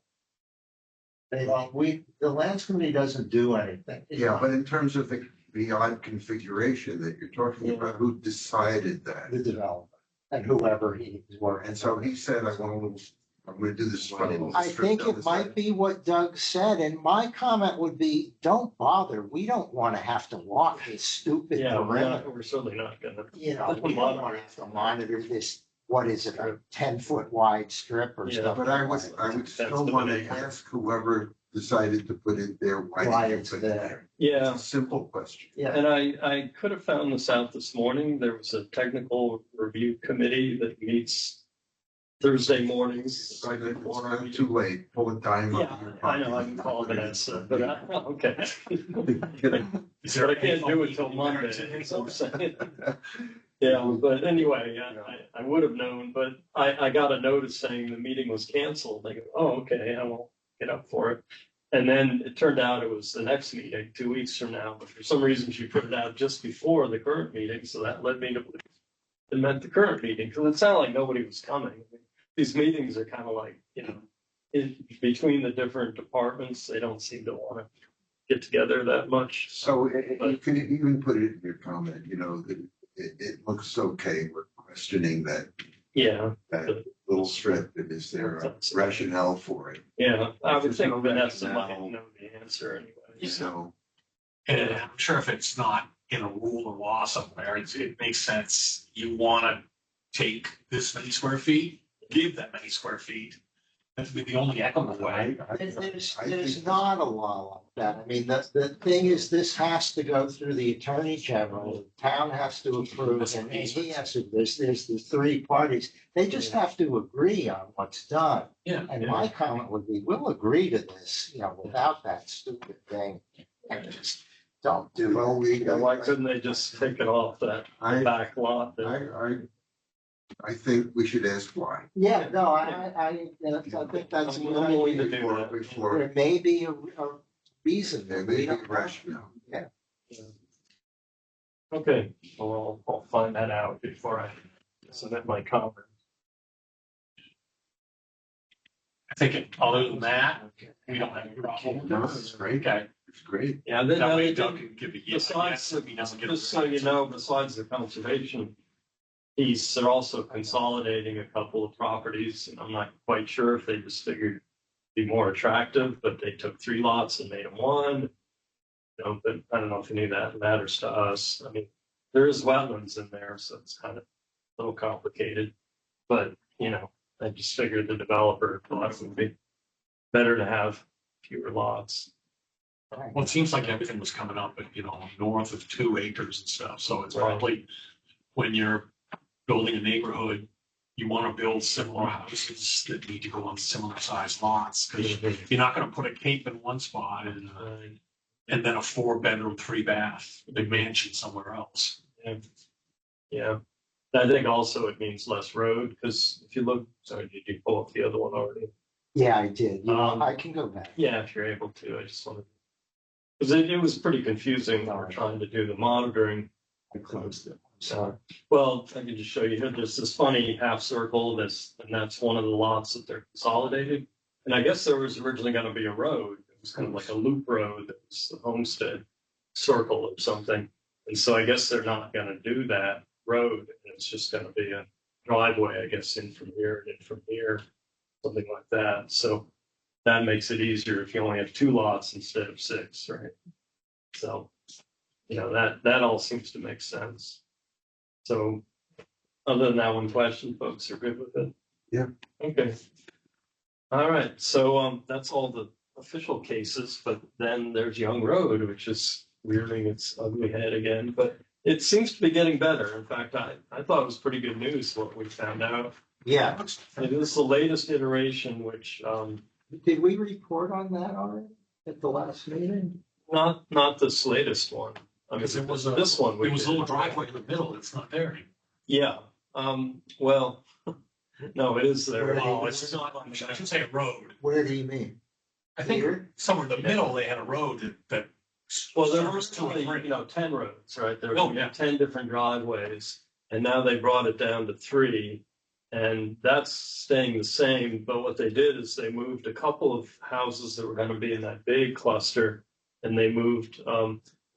The lands committee doesn't do anything. yeah, but in terms of the the odd configuration that you're talking about. Who decided that? The developer and whoever he was working. And so he said, I'm gonna do this funny little I strip think down it the might side. be what Doug said, and my comment would be, don't bother. We don't want to have to walk this stupid Yeah, perimeter. we're certainly not gonna. You know, we don't want to have to monitor this, what is it, a 10-foot wide strip or Yeah. stuff? But I would still want to ask whoever decided to put it there, Why why did you it's put it there. there? Yeah, It's a simple question. Yeah, and I could have found this out this morning. There was a technical review committee that meets Thursday mornings, right It's before our not meeting. too late, pull a dime. Yeah, I know, I can call Vanessa, but okay. Is there But I can't do it till Monday, is what I'm saying. Yeah, but anyway, I would have known, but I got a notice saying the meeting was canceled. I go, oh, okay, I won't get up for it. And then it turned out it was the next meeting, 2 weeks from now, but for some reason she put it out just before the current meeting, so that led me to, it meant the current meeting, because it sounded like nobody was coming. These meetings are kind of like, in between the different departments, they don't seem to want to get together that much. So you can even put it in your comment, that it looks okay. We're questioning that Yeah, little strip. And is there a rationale for it? yeah, I would There's think no Vanessa rationale. might know the answer anyway. So, And I'm sure if it's not in a rule or law somewhere, it makes sense. You want to take this many square feet, give that many square feet. That would be the only equitable way. there's not a law like that. I mean, the thing is, this has to go through the attorney general, the town has to approve, and he has to, there's the three parties. They just have to agree on what's done. Yeah. And my comment would be, we'll agree to this, without that stupid thing. And just don't do well, it. Why couldn't they just take it off that I, back lot there? I think we should ask why. Yeah, no, I think that's a I'm good willing to idea. do that. Before There may be a reason there that may we be don't. rationale. Yeah. Okay, well, I'll find that out before I submit my comment. I think other than that, we don't have a problem with No, this. it's great. Okay. It's great. Yeah, That way they Doug did, can give it, yes, besides, if he doesn't get just so you it. know, besides the conservation piece, they're also consolidating a couple of properties, and I'm not quite sure if they just figured it'd be more attractive, but they took 3 lots and made them 1. But I don't know if any of that matters to us. I mean, there is wetlands in there, so it's kind of a little complicated. But, I just figured the developer thought it would be better to have fewer lots. Well, it seems like everything was coming up at, north of 2 acres and stuff. So it's Right. probably when you're building a neighborhood, you want to build similar houses that need to go on similar sized lots. Because you're not going to put a cape in one spot and then a 4-bedroom, 3-bath, big mansion somewhere else. Yeah. I think also it means less road, because if you look, sorry, did you pull up the other one already? Yeah, I did. I can go back. Yeah, if you're able to, I just wanted. Because it was pretty confusing when we're trying to do the monitoring. I closed it. So, well, I can just show you here. There's this funny half circle, and that's one of the lots that they're consolidating. And I guess there was originally going to be a road. It was kind of like a loop road. That was the homestead circle or something. And so I guess they're not going to do that road. And it's just going to be a driveway, I guess, in from here and in from here, something like that. So that makes it easier if you only have 2 lots instead of 6, right? So, that all seems to make sense. So, other than that one question, folks are good with it? Yeah. Okay. All right, so that's all the official cases, but then there's Young Road, which is rearing its ugly head again, but it seems to be getting better. In fact, I thought it was pretty good news what we found out. Yeah. It is the latest iteration, which Did we report on that already at the last meeting? not this latest one. I mean, Because it was this one. It was a little driveway in the middle. It's not there anymore. Yeah. Well, no, it is there. Oh, it's not, I should say a road. Where do you mean? I think Here? somewhere in the middle, they had a road that. Well, there was were 2 or 3. 10 roads, right? There Oh, were yeah. 10 different driveways, and now they brought it down to 3, and that's staying the same. But what they did is they moved a couple of houses that were going to be in that big cluster, and they moved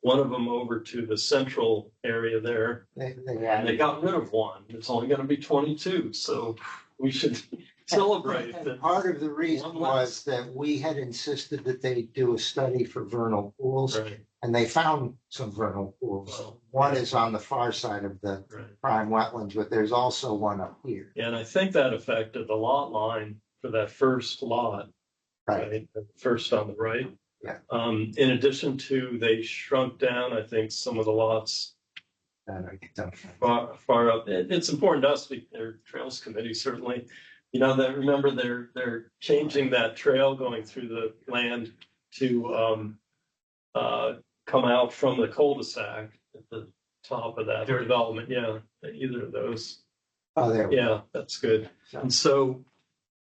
one of them over to the central area there. They And added. they got rid of one. It's only going to be 22. So we should celebrate And that. part of the reason one less. was that we had insisted that they do a study for vernal pools, Right, and they found some vernal pools. Well, One yeah. is on the far side of the right. prime wetlands, but there's also one up here. Yeah, and I think that affected the lot line for that first lot, right? The first on the right. Yeah. In addition to, they shrunk down, I think, some of the lots And I don't. far up. It's important to us, their trails committee certainly. You know, that remember they're changing that trail going through the land to come out from the cul-de-sac at the top of that development. Yeah, either of those. Oh, there. Yeah, that's good. And so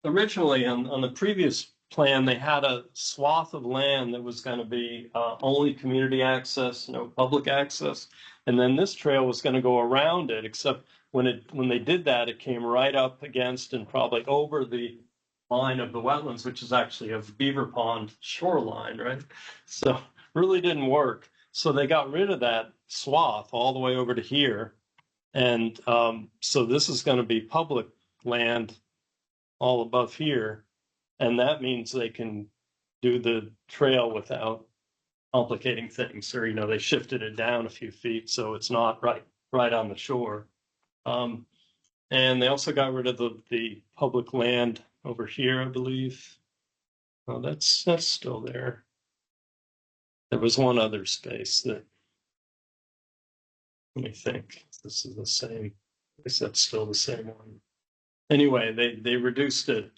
originally on the previous plan, they had a swath of land that was going to be only community access, no public access. And then this trail was going to go around it, except when they did that, it came right up against and probably over the line of the wetlands, which is actually a beaver pond shoreline, right? So really didn't work. So they got rid of that swath all the way over to here. And so this is going to be public land all above here. And that means they can do the trail without complicating things, or, you know, they shifted it down a few feet so it's not right on the shore. And they also got rid of the public land over here, I believe. Oh, that's still there. There was one other space that, let me think, this is the same. I guess that's still the same one. Anyway, they reduced it.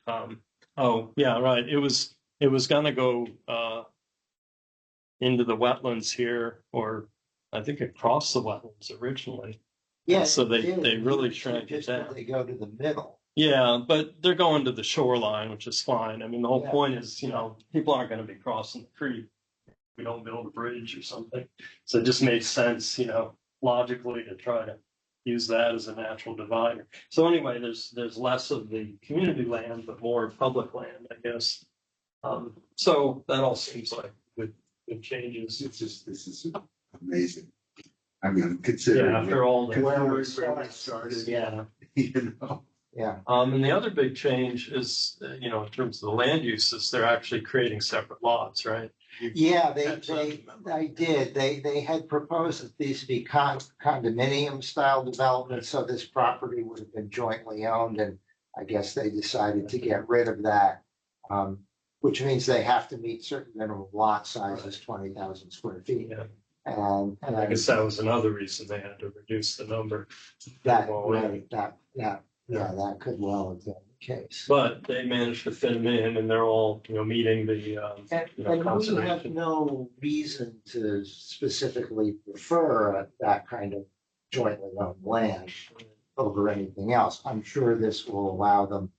Oh, yeah, right. It was gonna go into the wetlands here, or I think across the wetlands originally. Yeah. So they did. really You shrank it just that down. They go to the middle. Yeah, but they're going to the shoreline, which is fine. I mean, the whole Yeah. point is, you know, people aren't going to be crossing the creek. We don't build a bridge or something. So it just made sense, you know, logically to try to use that as a natural divider. So anyway, there's less of the community land, but more public land, I guess. So that all seems like good changes. This is amazing. I mean, considering. Yeah, after all the. Where we we started, Yeah. you know. Yeah. And the other big change is, you know, in terms of the land uses, they're actually creating separate lots, right? Yeah, they Absolutely. did. They had proposed that these be condominium style developments, so this property would have been jointly owned, and I guess they decided to get rid of that. Which means they have to meet certain minimum lot sizes, 20,000 square feet. Yeah. And I guess that was another reason they had to reduce the number. that, Well, right, that could well have been the case. But they managed to fit them in, and they're all, you know, meeting the, And you know, we have conservation. no reason to specifically prefer that kind of jointly owned land over anything else. I'm sure this will allow them,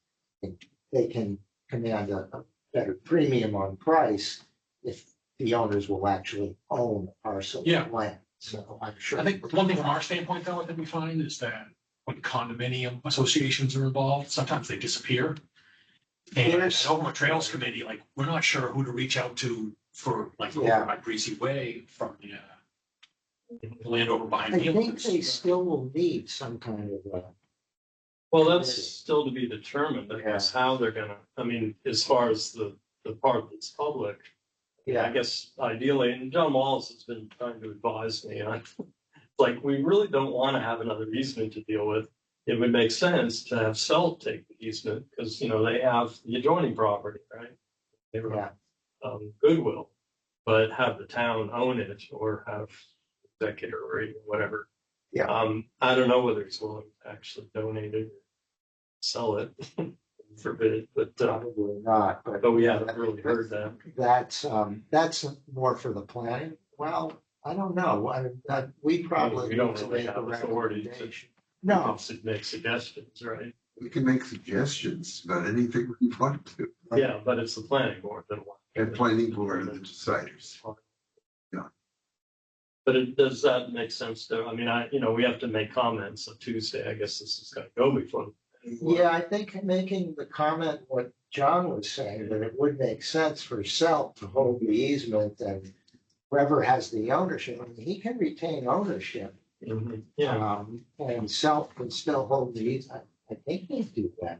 they can command a better premium on price if the owners will actually own a parcel Yeah. of land. So I'm sure. I think one thing from our standpoint, though, that we find is that when condominium associations are involved, sometimes they disappear. And Yes. over a trails committee, like, we're not sure who to reach out to for, like, Yeah. over by Breezy Way from the land over behind. I think Fields. they still will need some kind of Well, that's still to be determined, I guess, how they're gonna, I mean, as far as the part that's public. I guess ideally, and John Wallace has been trying to advise me on, like, we really don't want to have another easement to deal with. It would make sense to have Celt take the easement, because, you know, they have the adjoining property, right? They were Goodwill, but have the town own it or have executor or whatever. Yeah. I don't know whether he's willing to actually donate it or sell it, forbid, but Probably not, but we haven't really heard that. That's more for the planning. Well, I don't know. We probably. We don't need to really make a have authority to- recommendation. We No, can make suggestions, right? We can make suggestions about anything we want to. Yeah, but it's the planning board that will. And planning board are the deciders. But does that make sense to, I mean, we have to make comments on Tuesday. I guess this is gonna go before. yeah, I think making the comment, what John was saying, that it would make sense for Celt to hold the easement and whoever has the ownership, I mean, he can retain ownership. Yeah, And self can still hold these. I think they do that.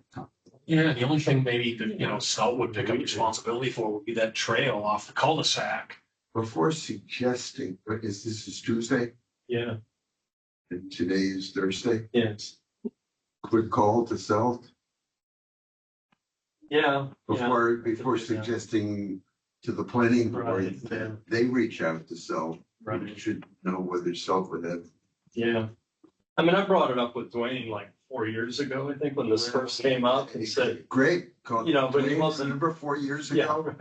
Yeah, the only thing maybe that, Scout would pick up responsibility for would be that trail off the cul-de-sac. Before suggesting, but this is Tuesday yeah, and today is Thursday, yes, quick call to South yeah. before suggesting to the planning board Right, that yeah. they reach out to South. We Right. should know whether South would have. Yeah. I mean, I brought it up with Dwayne like 4 years ago, I think, when this first came up and said, Great. but he wasn't. Remember 4 years Yeah. ago?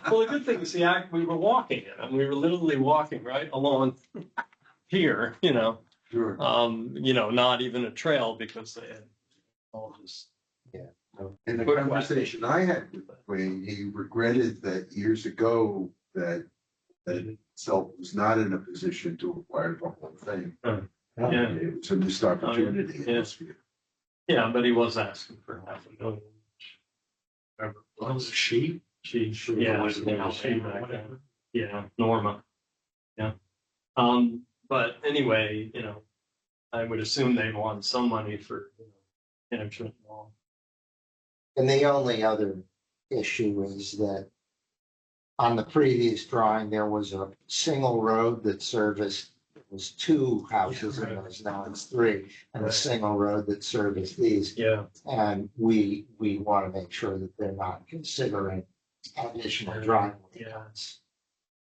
Well, the good thing is we were walking it and we were literally walking right along here, Sure. not even a trail because they had all this. In the Quick conversation I had with Wayne, he regretted that years ago that South was not in a position to acquire the whole thing. Yeah. It was a missed opportunity. in Yeah. his view. Yeah, but he was asking for $500,000. What was it, she? She, Yeah, she back then. Yeah, Norma. Yeah. But anyway, I would assume they want some money for, management and all. And the only other issue is that on the previous drawing, there was a single road that serviced, it was two houses and there's now it's three, and a Right. single road that serviced these. Yeah. And we want to make sure that they're not considering additional driveway. Yeah. cuts.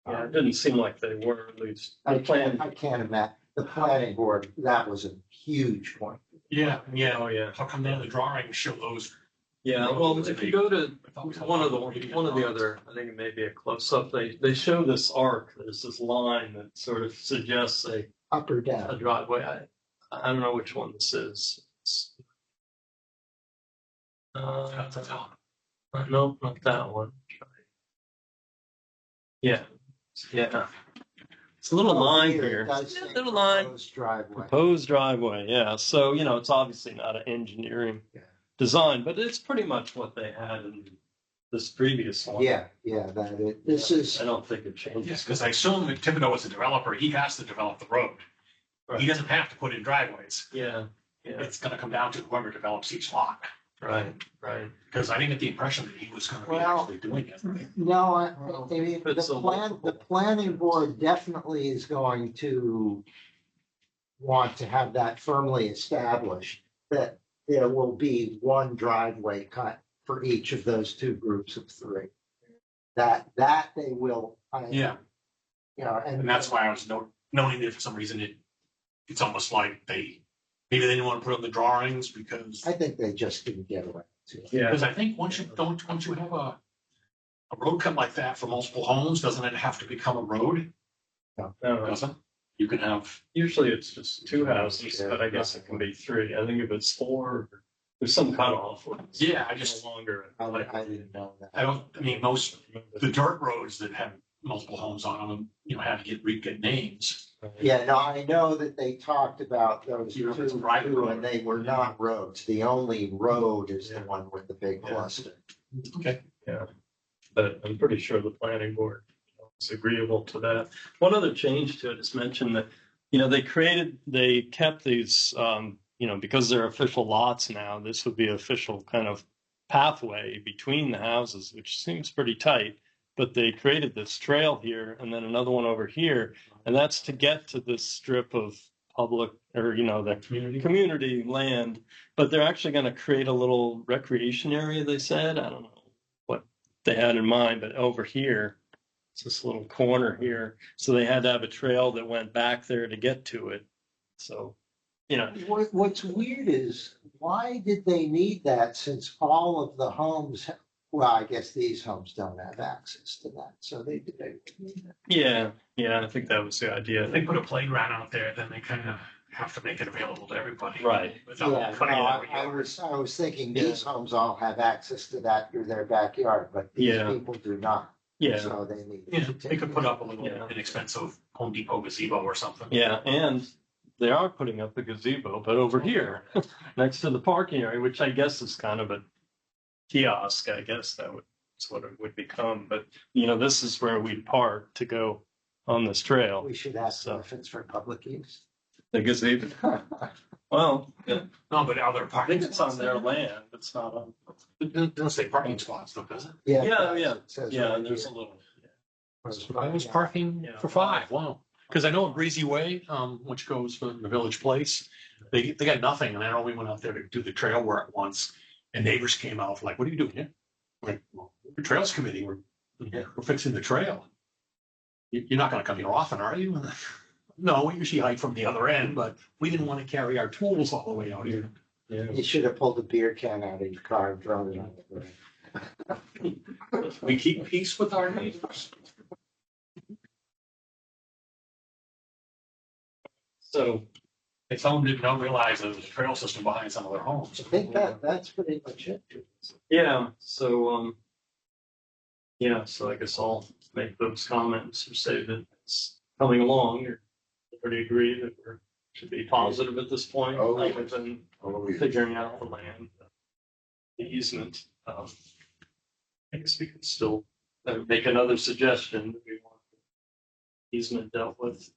Yeah, it didn't seem like they were, at least. The plan. I can't imagine, the planning board, that was a huge point. Yeah, yeah. Oh, yeah. How come none of the drawings show those? Yeah, well, if you go to one of the other, I think it may be a close-up, they show this arc, there's this line that sort of suggests Up or a down? driveway. I don't know which one this is. No, not that one. Yeah, yeah. It's a little line It here. does say Little line. proposed driveway. Proposed driveway, yeah. So, it's obviously not an engineering Yeah. design, but it's pretty much what they had in this previous one. Yeah, this is, I don't think it changes. Yes, because I assume if Thibodeau is a developer, he has to develop the road. He Right. doesn't have to put in driveways. Yeah, yeah, It's gonna come down to whoever develops each lot. right. Because I didn't get the impression that he was gonna be Well- actually doing it. no, I Well, mean, if it's a local- the planning board definitely is going to want to have that firmly established, that there will be one driveway cut for each of those two groups of three. That they will. Yeah, and that's why I was noting that for some reason it's almost like maybe they didn't want to put up the drawings because I think they just didn't get around to it. Yeah, I think once you have a road cut like that for multiple homes, doesn't it have to become a road? no, Doesn't? You can have, usually it's just two houses, but I guess it can be three. I think if it's four, there's some cutoff. Yeah, I just- No longer. I didn't know that. most, the dirt roads that have multiple homes on them, have to get names. Yeah, no, I know that they talked about those You know, two, it's a private too, road. and they were not roads. The only road is the Yeah. one with the big Yeah. cluster. Okay. But I'm pretty sure the planning board is agreeable to that. One other change to it is mentioned that, they kept these, because they're official lots now, this would be official kind of pathway between the houses, which seems pretty tight. But they created this trail here and then another one over here, and that's to get to this strip of public or, the community land. But they're actually going to create a little recreation area, they said. I don't know what they had in mind, but over here, it's this little corner here. So they had to have a trail that went back there to get to it. So, What's weird is, why did they need that since all of the homes, well, I guess these homes don't have access to that, so they. yeah, I think that was the idea. If they put a playground out there, then they kind of have to make it available to everybody. Right. Without Yeah, no, putting it every I yard. was thinking these homes all have access to that through their backyard, but these Yeah. people do not. Yeah. So they need. Yeah, they could put up a little Yeah. inexpensive Home Depot gazebo or something. Yeah, and they are putting up a gazebo, but over here, next to the parking area, which I guess is kind of a kiosk, I guess that's what it would become. But, this is where we park to go on this trail. We should ask So- if it's for public use. The gazebo. Well, yeah, No, but are there I parking think it's on spots their there? land. It's not on. It doesn't say parking spots though, does it? Yeah. Yeah, yeah, it says yeah. right There's here. a little. I was parking Yeah. for 5. Wow. Because I know at Breezy Way, which goes from the Village Place, they got nothing. And I know we went out there to do the trail work once, and neighbors came out like, "What are you doing here?" We're like, well, the Trails Committee. We're fixing the trail. You're not going to come here often, are you? No, we usually hike from the other end, but we didn't want to carry our tools all the way out here. Yeah. You should have pulled the beer can out of your car and thrown it on the ground. We keep peace with our neighbors. So Some of them don't realize there was a trail system behind some of their homes. I think that's pretty much it. yeah, so yeah, so I guess I'll make those comments or say that it's coming along. Or everybody agree that we should be positive at this point, Oh, other than Oh, yeah. figuring out the land, the easement. I guess we could still make another suggestion that we want the easement dealt with.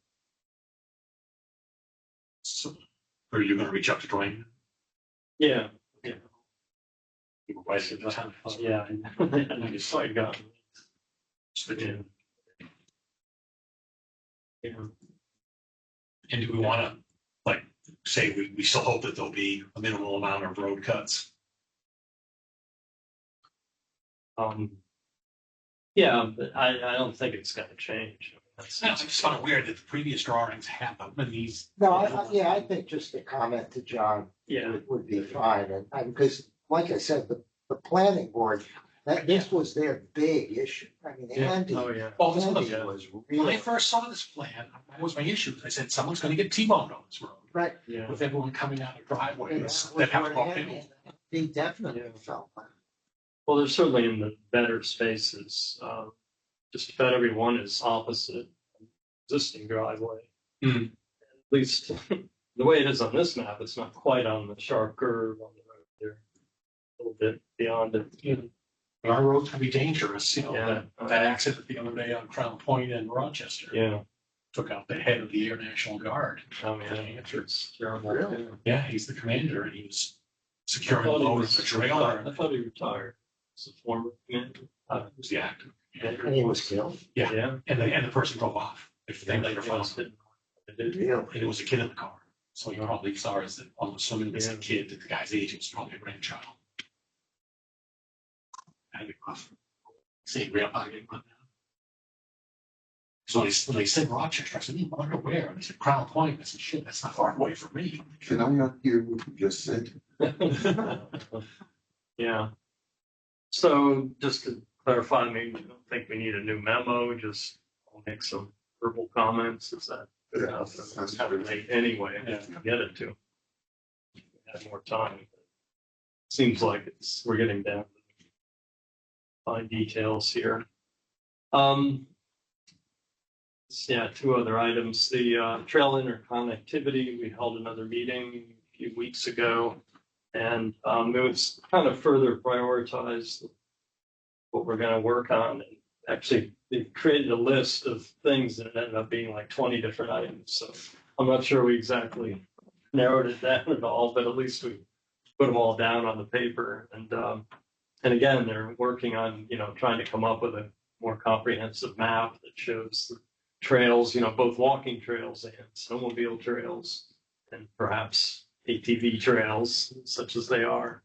So, are you going to reach out to Dwayne? Yeah, yeah, You were right at the time. yeah. I just I got. Yeah. Yeah. And do we want to, like, say we still hope that there'll be a minimal amount of road cuts? Yeah, but I don't think it's gonna change. I just found it weird that the previous drawings had them and these. No, yeah, I think just a comment to John Yeah, would be fine. And because, like I said, the planning board, this was their big issue. I mean, Yeah. Andy, oh, yeah. Oh, this Andy was, was when I really, first saw this plan, that was my issue. I said, someone's going to get T-boned on this road right. Yeah, with everyone coming out of And driveways that that have to was go where uphill. He definitely Yeah. felt that. well, they're certainly in the better spaces, just about everyone is opposite existing driveway. Mhm. At least the way it is on this map, it's not quite on the sharp curve on the road there. A little bit beyond it. Our roads can be dangerous, you know, Yeah. that accident the other day on Crown Point in Rochester. Yeah, Took out the head of the Air National Guard. I mean, it's terrible. Really? Yeah. Yeah, he's the commander and he was I securing the thought he load of was the trailer. I thought he retired. He's a former commander. It was the active. And he was killed. Yeah. Yeah. And the person drove off. If they later found him, Really? and it was a kid in the car. So he probably saw as that, I'm assuming it was a kid that the guy's age was probably a grandchild. That'd be rough. See, grandpa getting run down. So when they said Rochester, I said, I wonder where? And they said Crown Point. I said, shit, that's not far away from me. Can I unhear what you just said? Yeah. So just to clarify, maybe I don't think we need a new memo, just I'll make some verbal comments. Is that enough? It's kind of late anyway, I have to get it to. We have more time. Seems like we're getting down to fine details here. Yeah, 2 other items. The trail interconnectivity, we held another meeting a few weeks ago. And it was kind of further prioritized what we're gonna work on. And actually, they created a list of things that ended up being like 20 different items. So I'm not sure we exactly narrowed it down at all, but at least we put them all down on the paper. And again, they're working on, trying to come up with a more comprehensive map that shows the trails, both walking trails and snowmobile trails, and perhaps ATV trails, such as they are.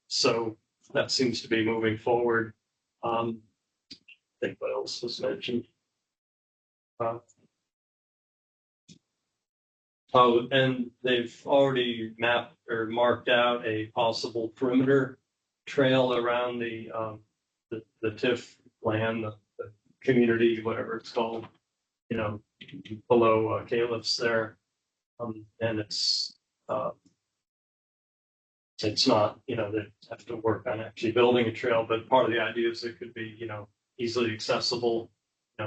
So that seems to be moving forward. I think what else was mentioned? Oh, and they've already mapped or marked out a possible perimeter trail around the TIF land, the community, whatever it's called, below Caleb's there. And it's not, they have to work on actually building a trail, but part of the idea is it could be, easily accessible,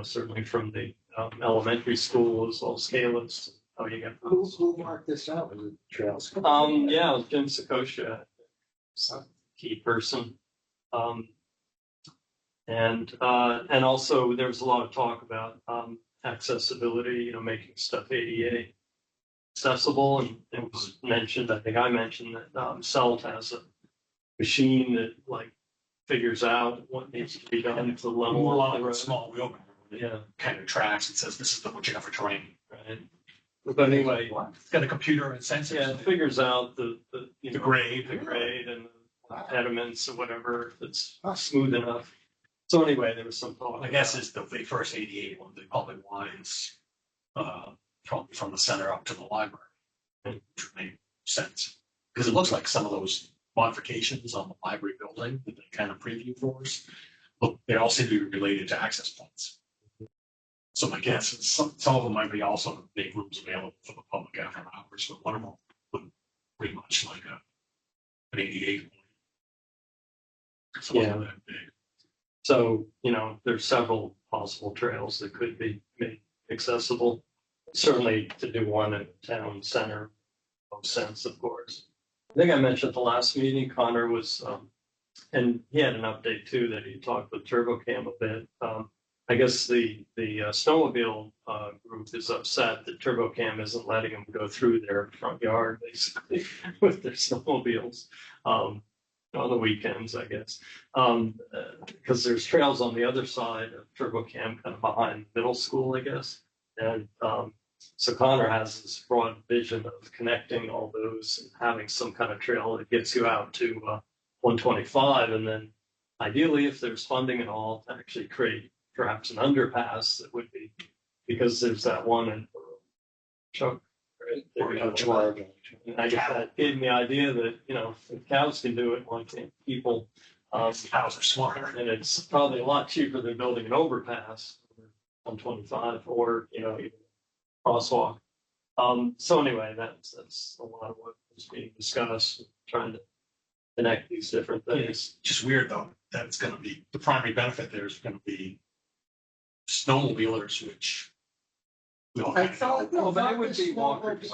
certainly from the elementary school as well as Caleb's. Oh, you got Who marked this out? Was it Trails? yeah, it was Jim Sakosha, key person. And also there was a lot of talk about accessibility, making stuff ADA accessible. And it was mentioned, I think I mentioned that CELT has a machine that like figures out what needs to be done to the level More of the like a road. small wheel. Yeah, Kind of tracks and says, this is what you have for terrain. right. But anyway, It's got a computer and sensors. yeah, it figures out the grade. the grade and the Wow. pediments or whatever, if it's smooth enough. So anyway, there was some talk. I guess is the first 88 one, the public lines from the center up to the library. Which would make sense. Because it looks like some of those modifications on the library building that they kind of preview for us, look, they all seem to be related to access points. So my guess is some of them might be also to make rooms available for the public after hours, but one of them would pretty much like an 88 point. So it wasn't that big. So, there's several possible trails that could be made accessible. Certainly to do one in the town center makes sense, of course. I think I mentioned at the last meeting, Connor was, and he had an update too, that he talked with TurboCam a bit. I guess the snowmobile group is upset that TurboCam isn't letting them go through their front yard, basically, with their snowmobiles. On the weekends, I guess, because there's trails on the other side of TurboCam, kind of behind middle school, I guess. And so Connor has this broad vision of connecting all those and having some kind of trail that gets you out to 125, and then ideally, if there's funding and all, to actually create perhaps an underpass that would be, because there's that one in Chuck. Right? There you go. And I guess that gave me the idea that, if cows can do it, why can't people? Cows are smarter. And it's probably a lot cheaper than building an overpass on 25 or, even crosswalk. So anyway, that's a lot of what was being discussed, trying to connect these different things. It's just weird though, that it's going to be, the primary benefit there is going to be snowmobilers, which we all I kind of thought, know. Well, but it would be walkers.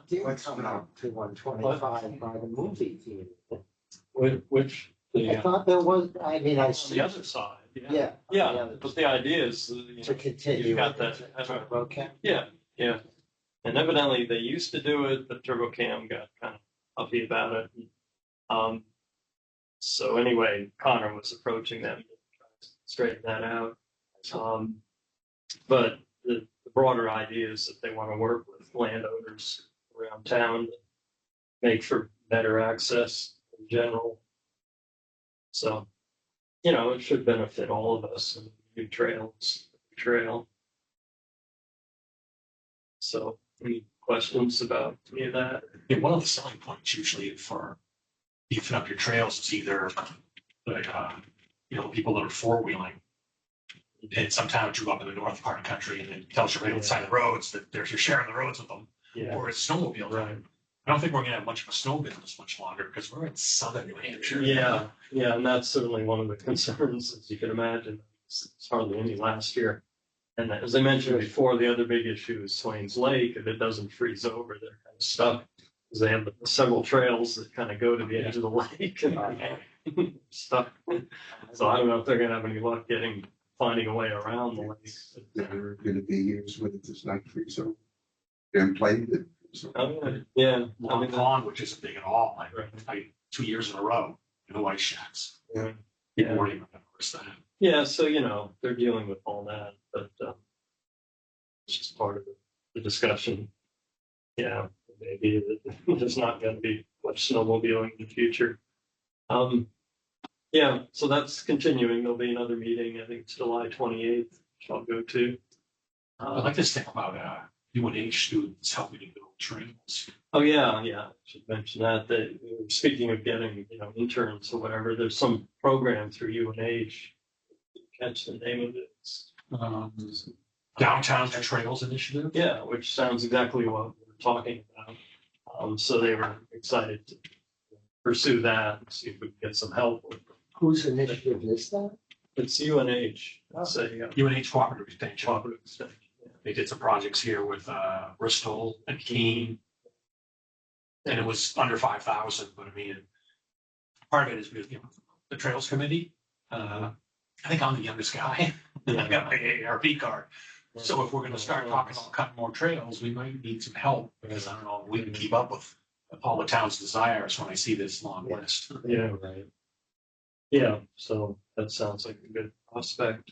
Did come out to 125 by the movie theater. Which I thought there was, I on the other side. yeah. Yeah, but the idea is, To continue. you've got that. Okay. Yeah. And evidently they used to do it, but TurboCam got kind of uppy about it. So anyway, Connor was approaching them to try to straighten that out. But the broader idea is that they want to work with landowners around town, to make for better access in general. So, it should benefit all of us and new trail. So, any questions about any of that? Yeah, one of the selling points usually for beefing up your trails is either like, people that are four-wheeling. And sometimes you go up in the north part of the country and it tells you right on the side of the roads that you're sharing the roads with them. Yeah. Or it's snowmobile Right. time. I don't think we're gonna have much of a snow business much longer because we're in southern New Hampshire. Yeah, and that's certainly one of the concerns, as you can imagine. It's hardly any last year. And as I mentioned before, the other big issue is Swains Lake. If it doesn't freeze over, they're kind of stuck. Because they have several trails that kind of go to the edge of the lake and stuck. So I don't know if they're gonna have any luck finding a way around the lake. There are gonna be years when it does not freeze over. And played it. So Yeah. Long Pond, which isn't big at all. Right. I 2 years in a row, no ice shacks. Yeah. People weren't even gonna notice that. Yeah, so, they're dealing with all that, but it's just part of the discussion. Yeah, maybe there's not going to be much snowmobiling in the future. Yeah, so that's continuing. There'll be another meeting, I think it's July 28th, which I'll go to. I like this thing about UNH students helping to build trails. Oh, yeah, I should mention that speaking of getting, interns or whatever, there's some program through UNH. Catch the name of it. Downtown Trails Initiative. Yeah, which sounds exactly what we're talking about. So they were excited to pursue that and see if we can get some help. Whose initiative is that? It's UNH. It's a UNH Cooperative Extension. cooperative extension. Yeah. They did some projects here with Bristol and Keene. And it was under 5,000, but I mean, part of it is because, the Trails Committee I think I'm the youngest guy. I got my AARP card. So if we're gonna start talking about cutting more trails, we might need some help, because I don't know if we can keep up with all the town's desires when I see this long list. Yeah, right. Yeah, so that sounds like a good prospect.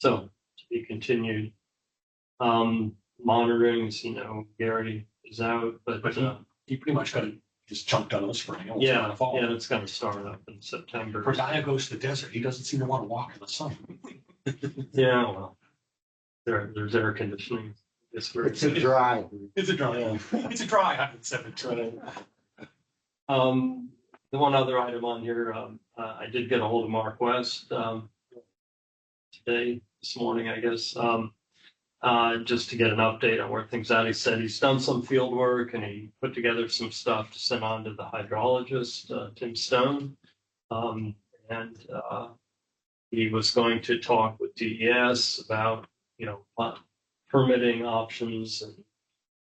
So to be continued. Monitoring, you know, Gary is out, but But he pretty much got it just chunked out of the spring. yeah, yeah, it's gonna start up in September. For a guy who goes to the desert, he doesn't seem to want to walk in the sun. Yeah, well, there's air conditioning. It's It's a drive. It's a dry, Yeah. it's a dry 117. The one other item on here, I did get a hold of Mark West, today, this morning, I guess, just to get an update on where things at. He said he's done some field work and he put together some stuff to send on to the hydrologist, Tim Stone. And he was going to talk with DES about, you know, permitting options and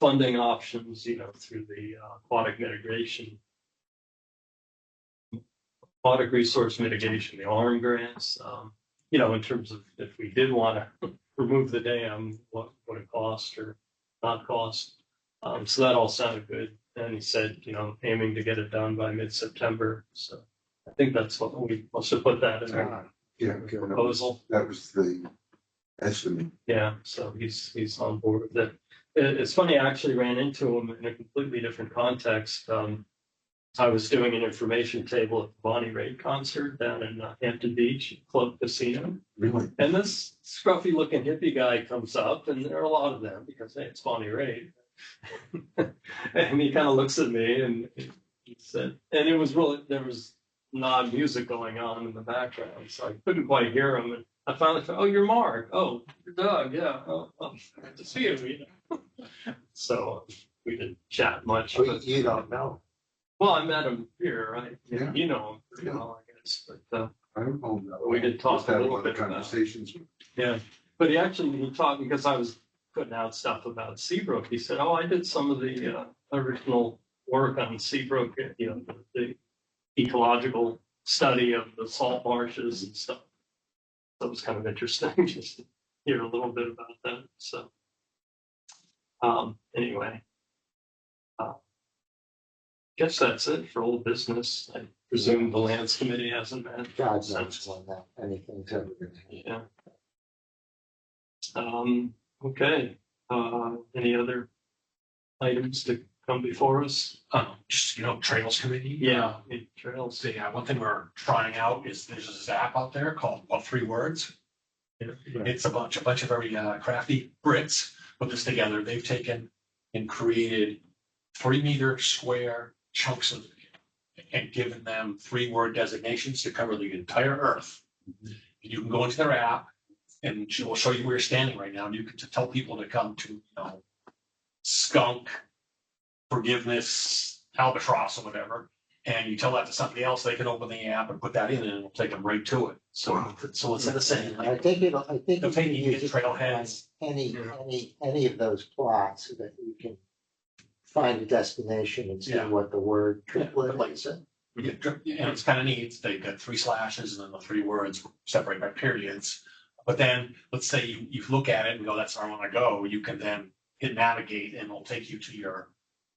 funding options, you know, through the aquatic resource mitigation, the ARM grants, you know, in terms of if we did want to remove the dam, what would it cost or not cost? So that all sounded good. And he said, you know, aiming to get it done by mid-September. So I think that's what we must have put that in our Yeah, proposal. that was the estimate. Yeah, so he's on board with it. It's funny, I actually ran into him in a completely different context. I was doing an information table at the Bonnie Raitt concert down in Hampton Beach Club Casino. Really? And this scruffy looking hippie guy comes up, and there are a lot of them because, hey, it's Bonnie Raitt. And he kind of looks at me and he said, and it was really, there was non music going on in the background, so I couldn't quite hear him. And I finally said, oh, you're Mark. Oh, you're Doug. Yeah. Oh, good to see you. So we didn't chat much. But, You don't know. well, I met him here, right? Yeah. You know him pretty well, I guess. But I don't know. we did talk Must have a little lot bit of about conversations. yeah, but he talked because I was putting out stuff about Seabrook. He said, "Oh, I did some of the original work on Seabrook. You know, the ecological study of the salt marshes and stuff." So it was kind of interesting just to hear a little bit about that. So anyway, guess that's it for old business. I presume the lands committee hasn't met. God knows when that anything's ever going to happen. Yeah. Okay. Any other items to come before us? Just, you know, Trails Committee. Yeah, trails. So yeah, one thing we're trying out is there's this app out there called What 3 Words. Yeah. It's a bunch of very crafty Brits put this together. They've taken and created 3-meter square chunks of and given them 3-word designations to cover the entire Earth. And you can go into their app and she will show you where you're standing right now. And you can tell people to come to, you know, skunk, forgiveness, albatross, or whatever. And you tell that to somebody else, they can open the app and put that in, and it'll take them right to it. So instead of saying I like, think you they'll can take you use to it to trailheads. find Yeah. any of those plots so that you can find a destination and see Yeah. what the word Yeah, triplet but like- is. and it's kind of neat. They've got 3 slashes and then the 3 words separated by periods. But then let's say you look at it and go, that's where I want to go. You can then hit navigate and it'll take you to your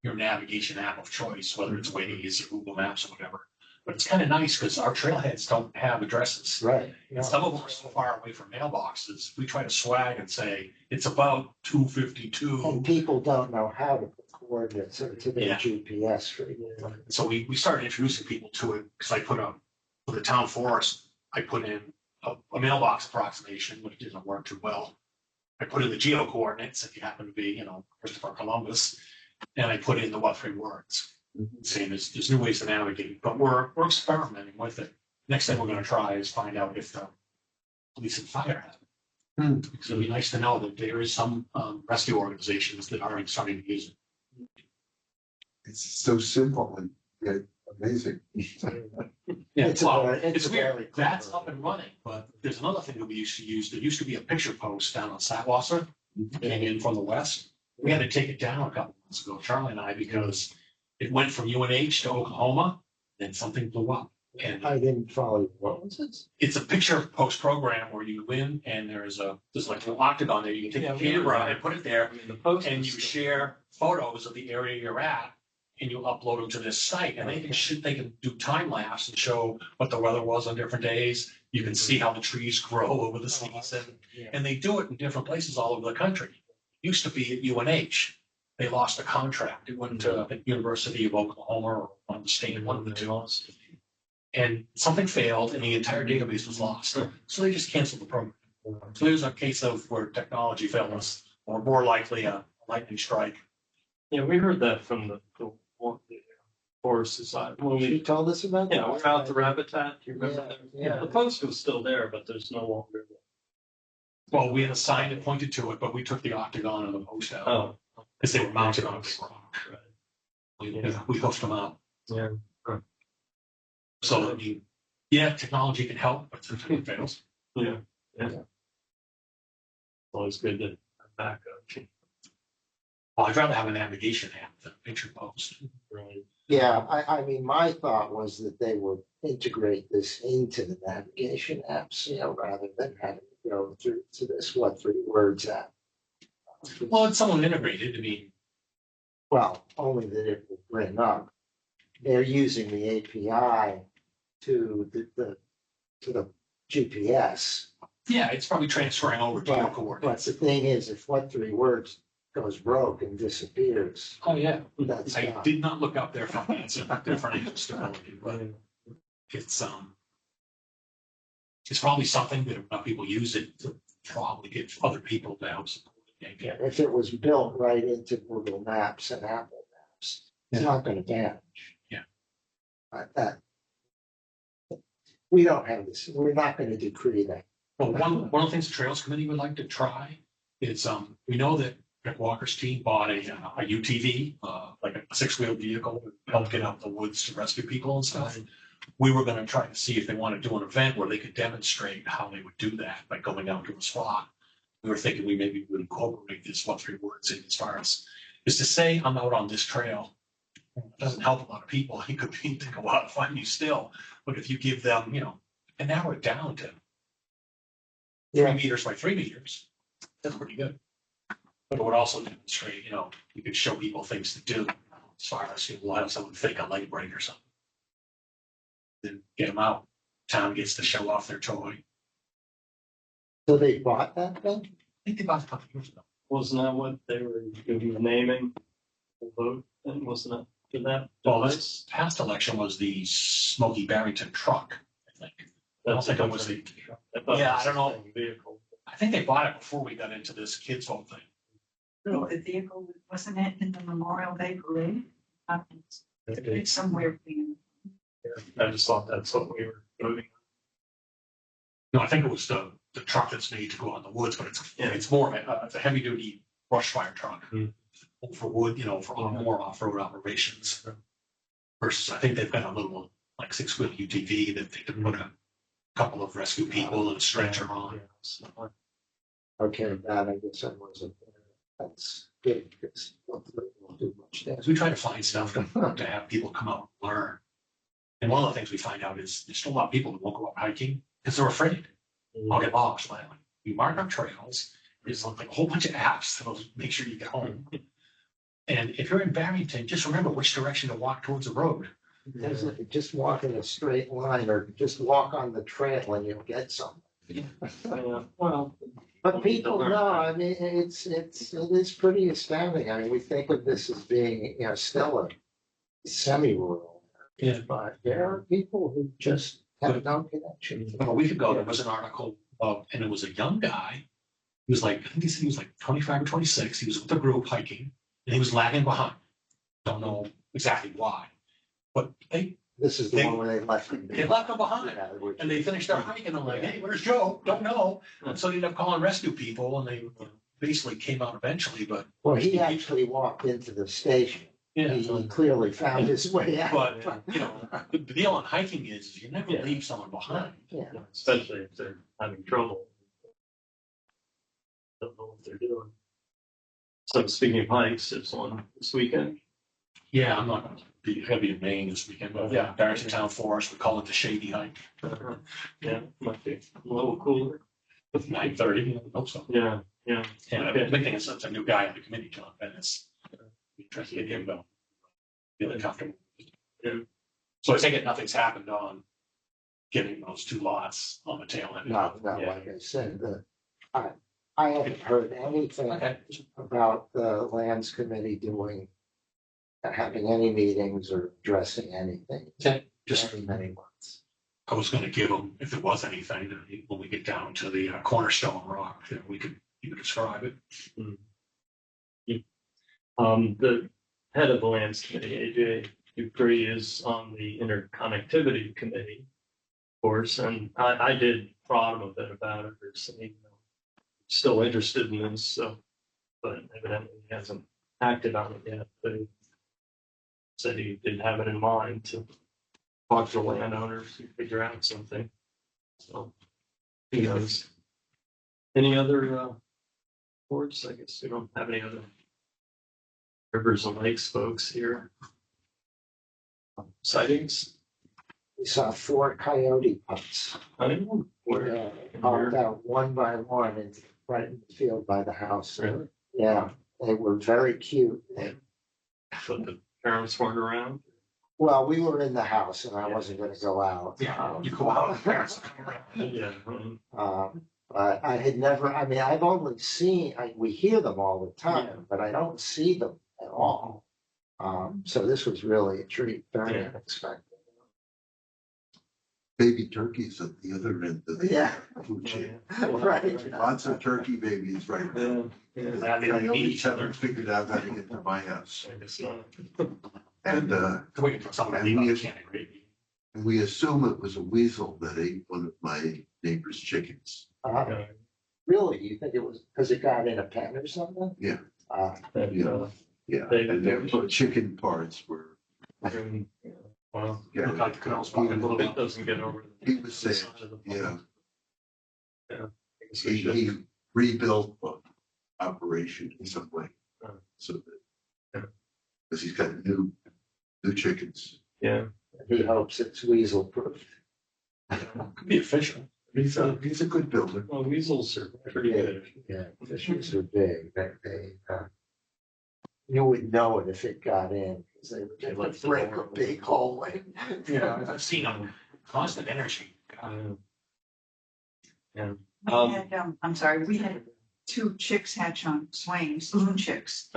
navigation app of choice, whether it's Waze or Google Maps or whatever. But it's kind of nice because our trailheads don't have addresses. Right. And some of them are so far away from mailboxes. We try to swag and say it's about 252. And people don't know how to put coordinates into their Yeah. GPS for you. So we started introducing people to it because I put for the town forest, I put in a mailbox approximation, which didn't work too well. I put in the geo coordinates if you happen to be, you know, Christopher Columbus, and I put in the What 3 Words. Saying there's new ways to navigate, but we're experimenting with it. Next thing we're going to try is find out if the police and fire have it. So it'd be nice to know that there is some rescue organizations that are starting to use it. It's so simple and yet amazing. Yeah, It's well, it's it's a weird. very That's clever- up and running, but there's another thing that we used to use. There used to be a picture post down on Satwasser, came in from the west. We had to take it down a couple months ago, Charlie and I, because it went from UNH to Oklahoma, then something blew up. And I didn't follow. What was this? it's a picture post program where you win and there's like an octagon there. You can take Yeah, a we were camera there. and put it there I mean, the post and was you still- share photos of the area you're at and you upload them to this site and they can do time lapse and show what the weather was on different days. You can see how the trees grow over the season. Yeah. And they do it in different places all over the country. Used to be at UNH. They lost a contract. It went to the University of Oklahoma or one of the state, one of the two. And something failed and the entire database was lost. So they just canceled the program. So there's a case of where technology failed us, or more likely a lightning strike. Yeah, we heard that from the Forest Society. When She we, told us about that. yeah, we're out to Rabitat, do you remember? that? Yeah. The post was still there, but there's no longer. Well, we had a sign that pointed to it, but we took the octagon and the post out Oh. because they were mounted on a big rock. Right. We hoofed them out. Yeah. So, I mean, yeah, technology can help, but sometimes it fails. Yeah. Always good to have backup. Well, I'd rather have a navigation app than a picture post. Right. Yeah, I mean, my thought was that they would integrate this into the navigation apps, rather than having to go through to this what 3 words app. Well, it's somewhat integrated. I mean, Well, only that it will bring up. They're using the API to the GPS. yeah, it's probably transferring over to your But coordinates. the thing is, if what 3 words goes broke and disappears, Oh, yeah. that's I gone. did not look up their financial stability, but it's probably something that enough people use it to probably get other people to help support it. Yeah, if it was built right into Google Maps and Apple Maps, it's Yeah. not gonna damage. Yeah. That. We don't have this, we're not gonna decree that. Well, one of the things the Trails Committee would like to try is, we know that Rick Walker's team bought a UTV, like a 6-wheel vehicle to help get out in the woods to rescue people and stuff. We were gonna try to see if they want to do an event where they could demonstrate how they would do that by going out to a spot. We were thinking we maybe would incorporate this 3 words in as far as, is to say, I'm out on this trail. It doesn't help a lot of people. It could be to go out and find you still. But if you give them, and narrow it down to 3 Yeah. meters by 3 meters, that's pretty good. But it would also demonstrate, you could show people things to do as far as we'll have someone fake a light break or something. Then get them out. Town gets to show off their toy. So they bought that then? I think they bought it a couple years ago. Wasn't that what they were doing, naming the vote? And wasn't it for that? Well, this past election was the Smoky Barrington truck, I think. I don't think it was the, Yeah, I don't know. Vehicle. I think they bought it before we got into this kids vote thing. The vehicle, wasn't it in the Memorial Day parade? It's somewhere. I just thought that's what we were voting. No, I think it was the truck that's made to go out in the woods, but it's more of it's a heavy duty brush fire truck for wood, for more off-road operations. Versus, I think they've got a little like 6-wheel UTV that they can put a couple of rescue people and a stretcher on. Okay, that I guess I wasn't there. That's good because we'll do much Because damage. we try to find stuff to have people come out and learn. And one of the things we find out is there's still a lot of people that won't go out hiking because they're afraid. I'll get lost. Like, we mark our trails. There's like a whole bunch of apps that'll make sure you get home. And if you're in Barrington, just remember which direction to walk towards the road. Just walk in a straight line or just walk on the trail and you'll get something. Yeah, well. But people know, I mean, it is pretty astounding. I mean, we think of this as being, still a semi-rural. Yeah. But there are people who just have no connection. About a week ago, there was an article and it was a young guy. He was like, I think he said he was like 25 or 26. He was with a group hiking and he was lagging behind. Don't know exactly why. But This is the one where they left him. they left him behind. And they finished their hike and they're like, hey, where's Joe? Don't know. And so they ended up calling rescue people and they basically came out eventually, but. Well, he actually walked into the station. He clearly found his way out. But, the deal on hiking is you never leave someone behind. Yeah. Especially if they're having trouble. Don't know what they're doing. So speaking of hikes, there's one this weekend. Yeah, I'm not gonna be in Maine this weekend, but yeah, Barrington Town Forest, we call it the Shady Hike. Yeah, might be a little cooler. 9:30, I hope so. Yeah, yeah. And Okay. the big thing is it's a new guy on the committee, John Bennis. We try to get him going. Feeling comfortable. Yeah. So I take it nothing's happened on getting those 2 lots on the tail end. No, Yeah. like I said, I haven't heard anything Okay. about the lands committee having any meetings or addressing anything. Okay. Just, Many months. I was gonna give him, if there was anything, when we get down to the cornerstone rock, you could describe it. The head of the lands committee, AJ Dupree, is on the interconnectivity committee, of course, and I did prod him a bit about it, or saying, you know, still interested in this, so, but evidently he hasn't acted on it yet, but he said he did have it in mind to talk to the landowners and figure out something. So, who knows? Any other boards? I guess we don't have any other rivers and lakes folks here. Sightings? We saw 4 coyote pups. I don't know where. Yeah, popped out one by one and right in the field by the house. Really? Yeah, they were very cute. But the parents weren't around. Well, we were in the house and I wasn't gonna go out. You go out, and parents come around. Yeah. But I had never, I mean, I've only seen, we hear them all the Yeah. time, but I don't see them at all. So this was really a treat, very Yeah. unexpected. Baby turkeys at the other end of the Yeah. food chain. Right. Lots of turkey babies right now. Yeah. Coyotes haven't figured out how to get to my house. I guess not. And, We can put some of that And we- in the can of gravy. and we assume it was a weasel that ate one of my neighbor's chickens. Really, you think it was because it got in a pen or something? Yeah. But, Yeah, They- and their chicken parts were, well, yeah, Like the canals, a little bit doesn't get over. He was the saying, side of the yeah. pond. I guess we He, should- he rebuilt the operation in some way. So that, Yeah. because he's got new chickens. Yeah. He hopes it's weasel proof. Could be efficient. He's a good builder. Well, weasels are pretty good. Yeah, fishes are big. You would know it if it got in, because they would They get left to the break door a big hole in. Yeah, I've seen them. Constant energy. Yeah. We had, I'm sorry, we had 2 chicks hatch on swains, loon chicks.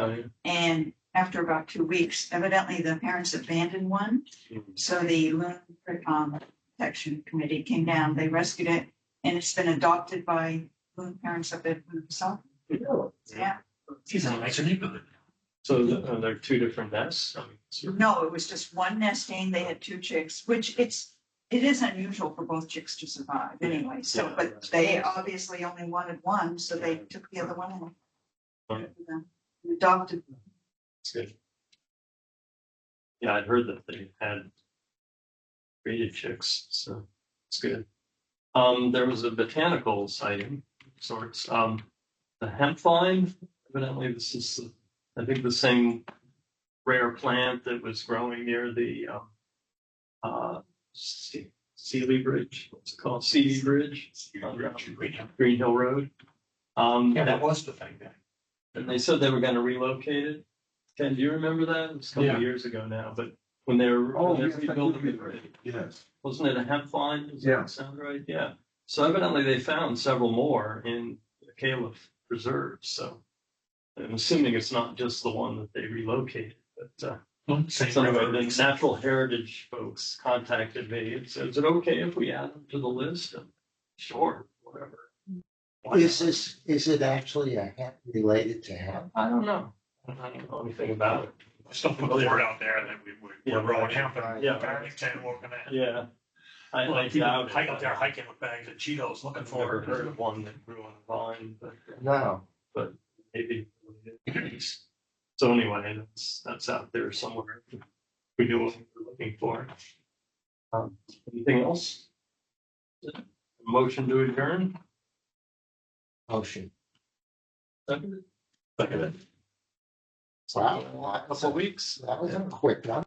And after about 2 weeks, evidently the parents abandoned one. So the loon protection committee came down, they rescued it, and it's been adopted by loon parents up at South. Yeah, He's in a nicer neighborhood. So there are 2 different nests. I mean, sort of- no, it was just one nesting, they had 2 chicks, which it is unusual for both chicks to survive anyway, so, Yeah. but they obviously only wanted one, so they took the other one and adopted. It's good. Yeah, I'd heard that they had breeded chicks, so it's good. There was a botanical sighting of sorts. The hemp vine, evidently this is, I think, the same rare plant that was growing near the Sealy Bridge. What's it called? Sealy Bridge on Green Hill Road. Yeah, that was the thing then. And they said they were going to relocate it. Ken, do you remember that? It was a couple Yeah. of years ago now, but when they were rebuilding the bridge, Yes. wasn't it a hemp vine? Does Yeah. that sound right? Yeah. So evidently they found several more in the Caliph Preserve. So I'm assuming it's not just the one that they relocated, but Same so anyway, river. the natural heritage folks contacted me and said, "Is it okay if we add them to the list?" And sure, whatever. Why not? Is it actually a hemp related to hemp? I don't know. I don't know anything about it. Just don't put a word out there that Yeah, we're growing right. hemp in Yeah. Barrington, we're gonna. Yeah. I Well, people doubt hike it. up there hiking with bags of Cheetos looking I've for never it. heard of one that grew on a vine, but No. maybe. So anyway, that's out there somewhere. We know what we're looking for. Anything else? Motion to adjourn? Ocean. Seconded? Look at it. Wow. a couple of weeks. That was a quick one.